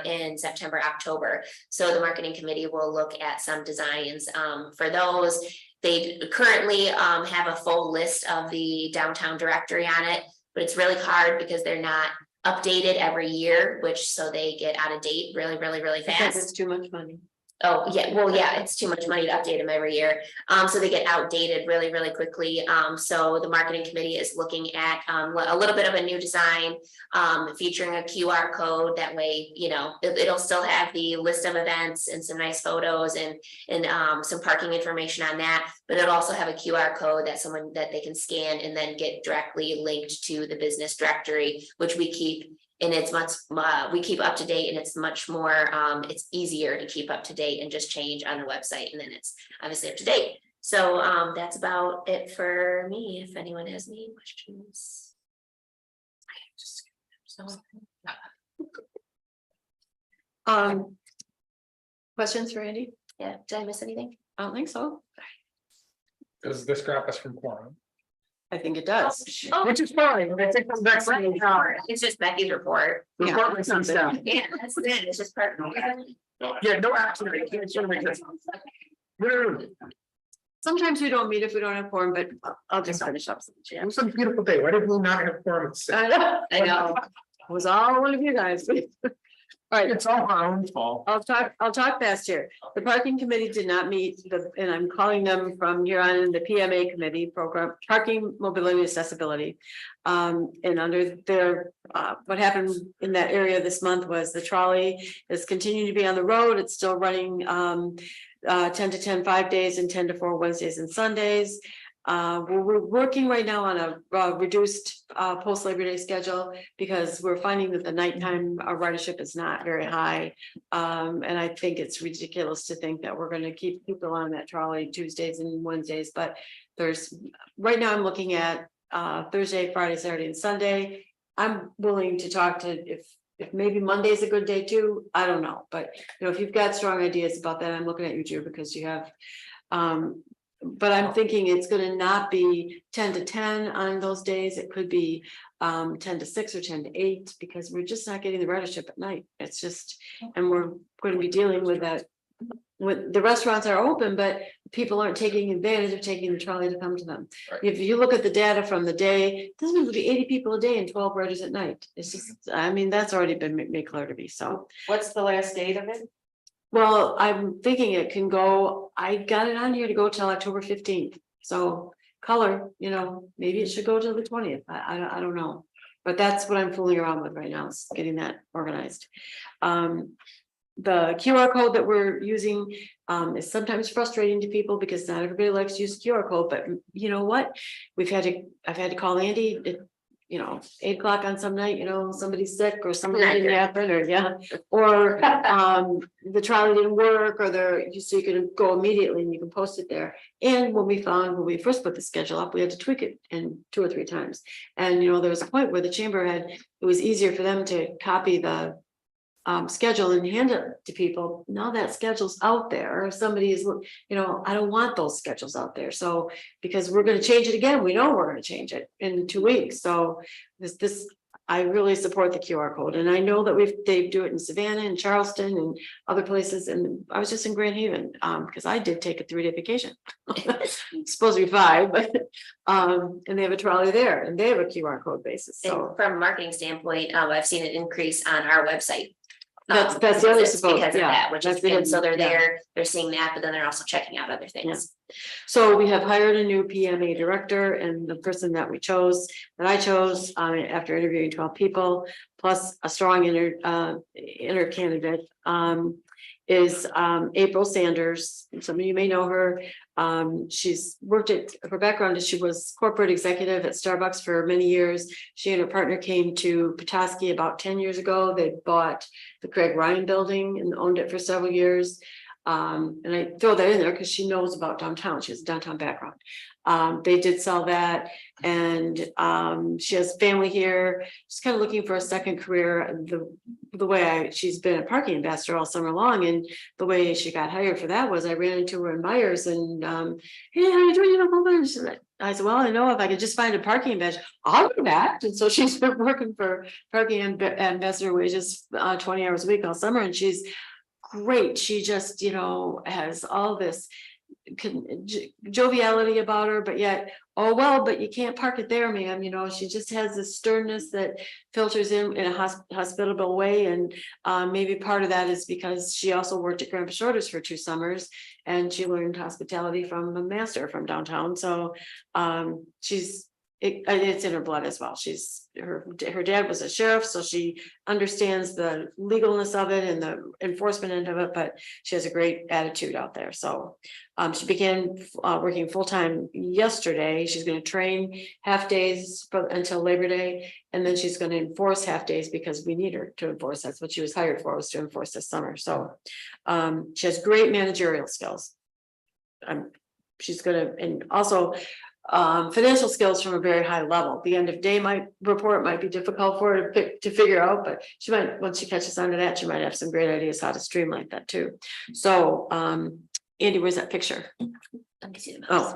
in September, October. So the marketing committee will look at some designs for those. They currently have a full list of the downtown directory on it, but it's really hard because they're not updated every year, which so they get out of date really, really, really fast. Because it's too much money. Oh, yeah, well, yeah, it's too much money to update them every year. So they get outdated really, really quickly. So the marketing committee is looking at a little bit of a new design featuring a QR code. That way, you know, it'll still have the list of events and some nice photos and some parking information on that, but it'll also have a QR code that they can scan and then get directly linked to the business directory, which we keep. And it's much, we keep up to date, and it's much more, it's easier to keep up to date and just change on the website, and then it's obviously up to date. So that's about it for me. If anyone has any questions. Questions for Andy? Yeah, did I miss anything? I don't think so. Does this wrap us from quorum? I think it does. Which is fine. I think the next thing we have. It's just Becky's report. Yeah. Report with some stuff. Yeah, that's it. It's just part. Yeah, no action. I can't show me this. No. Sometimes we don't meet if we don't have quorum, but I'll just finish up. It was a beautiful day. Why did we not have quorum? I know. It was all one of you guys. All right, It's all our own fault. I'll talk fast here. The parking committee did not meet, and I'm calling them from here on in the PMA committee program, parking, mobility, accessibility. And under their, what happened in that area this month was the trolley is continuing to be on the road. It's still running 10 to 10, 5 days and 10 to 4 Wednesdays and Sundays. we're working right now on a reduced post Labor Day schedule because we're finding that the nighttime ridership is not very high. And I think it's ridiculous to think that we're gonna keep people on that trolley Tuesdays and Wednesdays, but right now I'm looking at Thursday, Friday, Saturday, and Sunday. I'm willing to talk to if maybe Monday's a good day too, I don't know, but if you've got strong ideas about that, I'm looking at you, Drew, because you have. But I'm thinking it's gonna not be 10 to 10 on those days. It could be 10 to 6 or 10 to 8, because we're just not getting the ridership at night. It's just, and we're going to be dealing with that. When the restaurants are open, but people aren't taking advantage of taking the trolley to come to them. Right. If you look at the data from the day, this is going to be 80 people a day and 12 riders at night. It's just, I mean, that's already been made clear to me. So. What's the last date of it? Well, I'm thinking it can go, I got it on here to go till October 15th. So color, maybe it should go till the 20th. I don't know. But that's what I'm fooling around with right now, is getting that organized. The QR code that we're using is sometimes frustrating to people because not everybody likes to use QR code, but you know what? I've had to call Andy at 8 o'clock on some night, somebody's sick or something didn't happen, or the trolley didn't work, or so you can go immediately and you can post it there. And when we first put the schedule up, we had to tweak it in 2 or 3 times. And there was a point where the chamber it was easier for them to copy the schedule and hand it to people. Now that schedule's out there. If somebody is, I don't want those schedules out there. So because we're going to change it again, we know we're going to change it in 2 weeks. So I really support the QR code, and I know that they do it in Savannah and Charleston and other places. And I was just in Grand Haven because I did take a 3-day vacation. It's supposed to be 5, but and they have a trolley there and they have a QR code basis. So And from a marketing standpoint, I've seen an increase on our website. that's the other It's support, because of that, which is that's the good. So they're hidden, they're seeing that, but then they're also checking out other things. So we have hired a new PMA director, and the person that I chose after interviewing 12 people, plus a strong inner candidate, is April Sanders. Some of you may know her. She's worked her background is she was corporate executive at Starbucks for many years. She and her partner came to Petoskey about 10 years ago. They bought the Craig Ryan building and owned it for several years. And I throw that in there because she knows about downtown. She has a downtown background. They did sell that, and she has family here. She's kind of looking for a second career. The way she's been a parking ambassador all summer long, and the way she got hired for that was I ran into her in Myers and hey, how are you doing? I said, well, I know if I could just find a parking ambassador, I'll do that. And so she's been working for parking ambassador wages 20 hours a week all summer, and she's great. She just has all this joviality about her, but yet, but you can't park it there, ma'am. She just has this sternness that filters in a hospitable way. And maybe part of that is because she also worked at Grandpa Shorter's for 2 summers, and she learned hospitality from a master from downtown. So it's in her blood as well. Her dad was a sheriff, so she understands the legalness of it and the enforcement end of it, but she has a great attitude out there. So she began working full-time yesterday. She's going to train half days until Labor Day, and then she's going to enforce half days because we need her to enforce. That's what she was hired for, was to enforce this summer. So she has great managerial skills. She's going to, and also financial skills from a very high level. The end of day report might be difficult for her to figure out, but she might, once she catches on to that, she might have some great ideas how to streamline that too. So Andy, where's that picture? Let me see the mouse.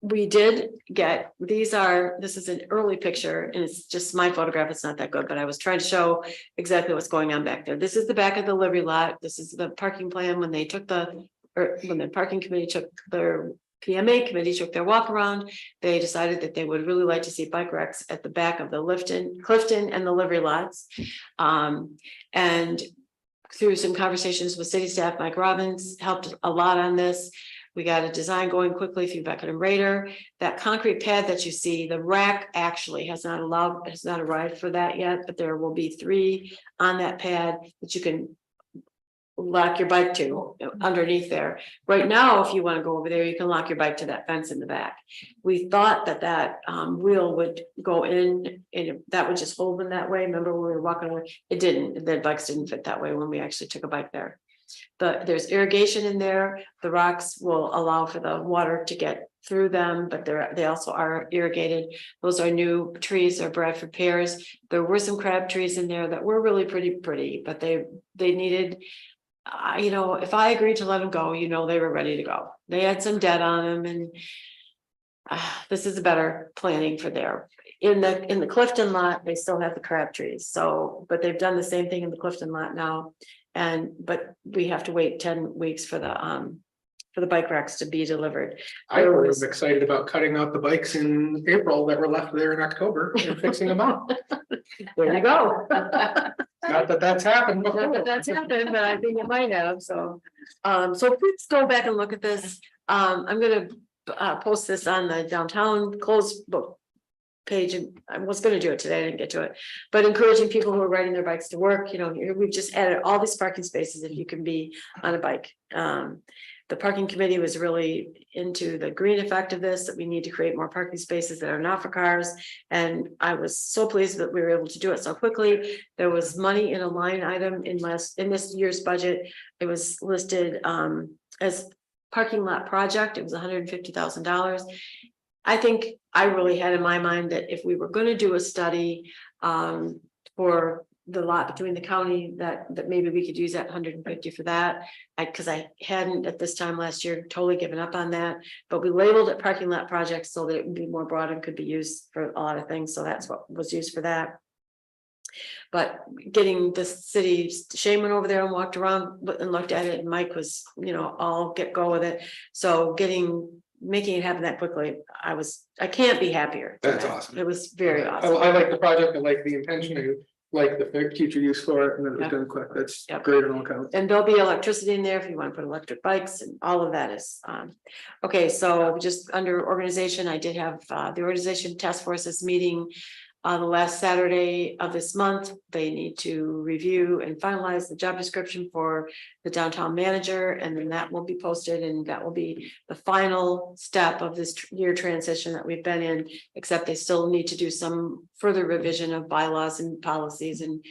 We did get, this is an early picture, and it's just my photograph. It's not that good, but I was trying to show exactly what's going on back there. This is the back of the livery lot. This is the parking plan when when the parking committee their PMA committee took their walk around. They decided that they would really like to see bike racks at the back of the Clifton and the livery lots. And through some conversations with city staff, Mike Robbins helped a lot on this. We got a design going quickly through Beckett and Rader. That concrete pad that you see, the rack actually has not arrived for that yet, but there will be 3 on that pad that you can lock your bike to underneath there. Right now, if you want to go over there, you can lock your bike to that fence in the back. We thought that wheel would go in and that would just hold them that way. Remember when we were walking away? It didn't, the bikes didn't fit that way when we actually took a bike there. There's irrigation in there. The rocks will allow for the water to get through them, but they also are irrigated. Those are new trees, they're Bradford pears. There were some crab trees in there that were really pretty, but they needed, you know, if I agreed to let them go, you know, they were ready to go. They had some debt on them, and this is a better planning for there. In the Clifton lot, they still have the crab trees. So, but they've done the same thing in the Clifton lot now. But we have to wait 10 weeks for the bike racks to be delivered. I was excited about cutting out the bikes in April that were left there in October and fixing them up. There you go. Not that that's happened Not before. that that's happened, but I think it might have, so. So please go back and look at this. I'm gonna post this on the downtown closed book page, and I was gonna do it today, I didn't get to it. But encouraging people who are riding their bikes to work, you know, here we've just added all these parking spaces if you can be on a bike. The parking committee was really into the green effect of this, that we need to create more parking spaces that are not for cars. And I was so pleased that we were able to do it so quickly. There was money in a line item in this year's budget. It was listed as parking lot project. It was $150,000. I think I really had in my mind that if we were going to do a study for the lot between the county, that maybe we could use that 150 for that. Because I hadn't at this time last year totally given up on that, but we labeled it parking lot project so that it would be more broad and could be used for a lot of things. So that's what was used for that. But getting the city, Shane went over there and walked around and looked at it, and Mike was, you know, all go with it. So making it happen that quickly, I can't be happier. That's awesome. It was very awesome. I like the project, I like the intention, I like the future use for it, and then it was Yep. done quick. That's Yep. great on all accounts. And there'll be electricity in there if you want to put electric bikes, and all of that is okay. So just under organization, I did have the organization task forces meeting the last Saturday of this month. They need to review and finalize the job description for the downtown manager, and then that will be posted, and that will be the final step of this year transition that we've been in, except they still need to do some further revision of bylaws and policies and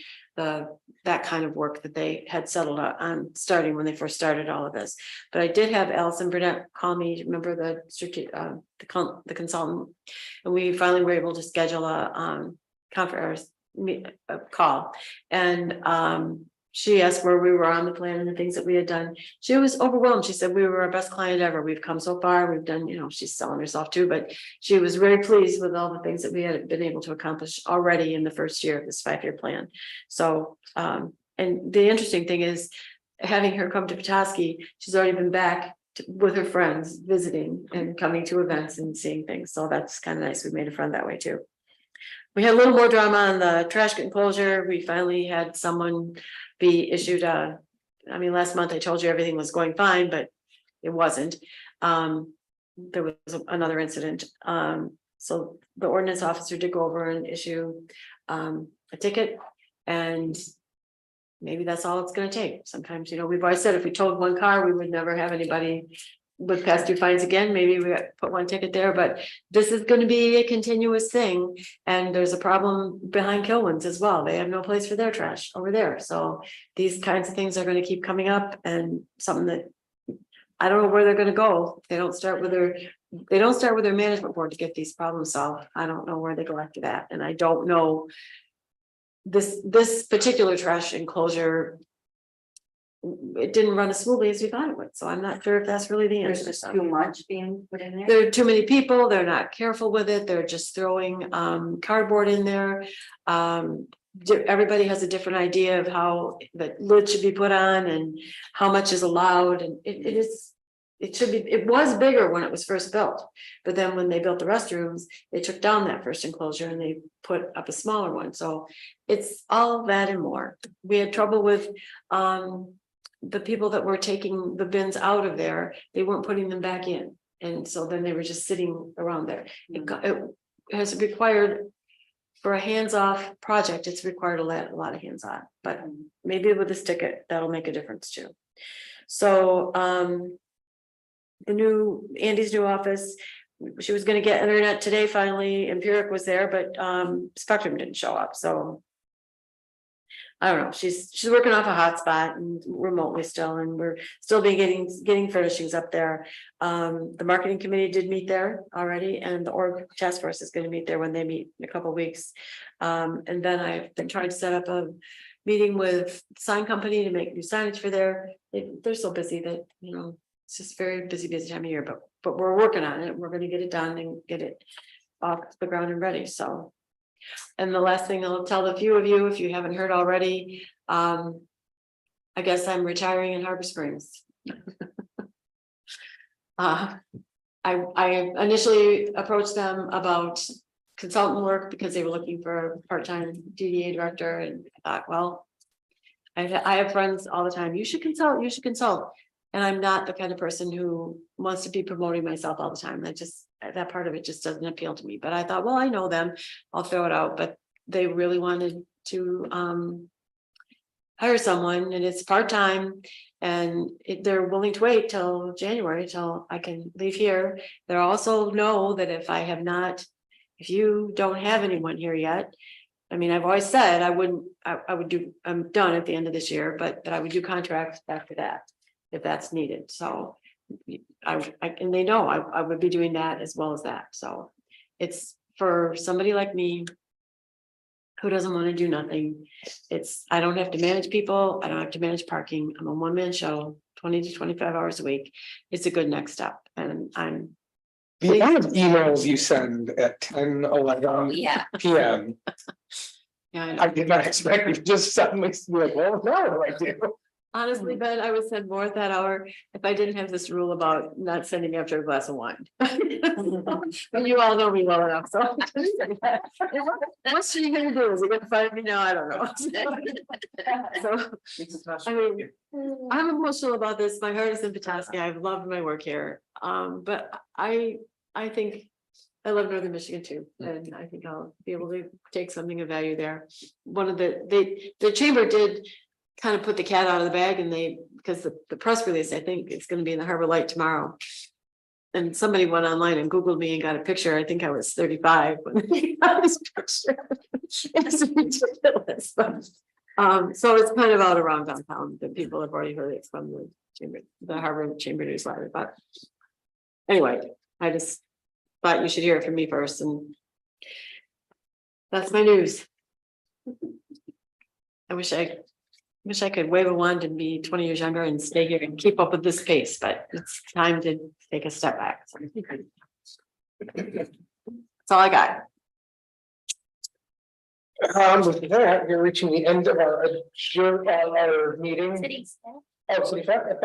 that kind of work that they had settled on starting when they first started all of this. But I did have Allison Burnett call me, remember the consultant, and we finally were able to schedule a conference call, and she asked where we were on the plan and the things that we had done. She was overwhelmed. She said we were our best client ever. We've come so far. We've done, you know, she's selling herself too, but she was very pleased with all the things that we had been able to accomplish already in the first year of this 5-year plan. So, and the interesting thing is having her come to Petoskey, she's already been back with her friends visiting and coming to events and seeing things. So that's kind of nice. We made a friend that way too. We had a little more drama on the trash enclosure. We finally had someone be issued last month I told you everything was going fine, but it wasn't. There was another incident. So the ordinance officer did go over and issue a ticket, and maybe that's all it's going to take. Sometimes, you know, we've always said if we towed one car, we would never have anybody with past due fines again. Maybe we put one ticket there, but this is going to be a continuous thing. And there's a problem behind Kilwins as well. They have no place for their trash over there. So these kinds of things are going to keep coming up, and something that I don't know where they're going to go. They don't start with their management board to get these problems solved. I don't know where they go after that. And I don't know this particular trash enclosure, it didn't run as smoothly as we thought it would. So I'm not sure if that's really the answer. There's just too much being put in there. There are too many people. They're not careful with it. They're just throwing cardboard in there. Everybody has a different idea of how the lid should be put on and how much is allowed. And it was bigger when it was first built, but then when they built the restrooms, they took down that first enclosure and they put up a smaller one. So it's all that and more. We had trouble with the people that were taking the bins out of there. They weren't putting them back in, and so then they were just sitting around there. It has required for a hands-off project, it's required a lot of hands-on, but maybe with this ticket, that'll make a difference too. So, Andy's new office, she was gonna get internet today finally, Empiric was there, but, Spectrum didn't show up, so. I don't know, she's working off a hotspot and remotely still, and we're still getting furnishings up there. The marketing committee did meet there already, and the org task force is gonna meet there when they meet in a couple of weeks. And then I've been trying to set up a meeting with sign company to make new signage for they're so busy that, it's just very busy time of year, but we're working on it, we're gonna get it done and get it off the ground and ready, so. And the last thing I'll tell the few of you, if you haven't heard already, I guess I'm retiring in Harbor Springs. I initially approached them about consultant work because they were looking for a part-time DDA director, and I thought, well, I have friends all the time, you should consult. And I'm not the kind of person who wants to be promoting myself all the time. That part of it just doesn't appeal to me. But I thought, well, I know them, I'll throw it out. But they really wanted to hire someone, and it's part-time, and they're willing to wait till January till I can leave here. They also know that if you don't have anyone here yet, I mean, I've always said I would do, I'm done at the end of this year, but that I would do contracts after that, if that's needed. So and they know I would be doing that as well as that. So it's for somebody like me who doesn't want to do nothing. I don't have to manage people. I don't have to manage parking. I'm a one-man show, 20 to 25 hours a week. It's a good next step. And The amount of emails you send at 10, 11 Yeah. PM, yeah, I know. I did not expect you to just suddenly be like, well, now what do I do? Honestly, Ben, I would send more at that hour if I didn't have this rule about not sending after a glass of wine. And you all know me well enough, so. What's she gonna do? Is he gonna fire me? No, I don't know. So, I mean, I'm emotional about this. My heart is in Petoskey. I've loved my work here. But I think I love Northern Michigan too, and I think I'll be able to take something of value there. The chamber did kind of put the cat out of the bag, and because the press release, I think it's going to be in the Harbor Light tomorrow. And somebody went online and Googled me and got a picture. I think I was 35 when they got this picture. It's ridiculous, but so it's kind of out around downtown that people have already heard it from the chamber, the Harbor Chamber newsletter. But anyway, I just thought you should hear it from me first, and that's my news. I wish I could wave a wand and be 20 years younger and stay here and keep up with this pace, but it's time to take a step back. So, that's all I got. With that, we're reaching the end of our meeting. Cities. Oh, city fair?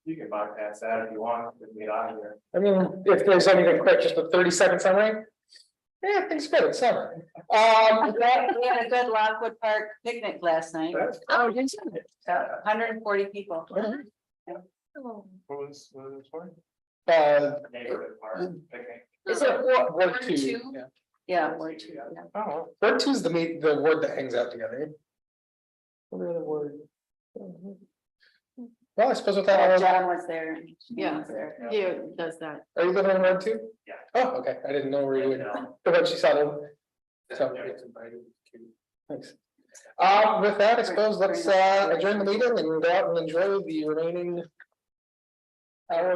You can bypass that if you want, to get out of here. I mean, if there's anything quick, just a 30-second summary. Yeah, things good, it's summer. We had a good Lockwood Park picnic last night, Oh, did you? 140 people. What was it for? Neighborhood park picnic. Is it Ward 2? Yeah. Yeah, Ward 2. Yeah. Oh, Ward 2 is the word that hangs out together. What are the word? Well, I suppose with that, John was there. Yeah. Yeah, does that. are you living in Ward 2? Yeah. Oh, okay, I didn't know where you would, but she settled. So, thanks. With that, I suppose let's adjourn the meeting and go out and enjoy the remaining hour.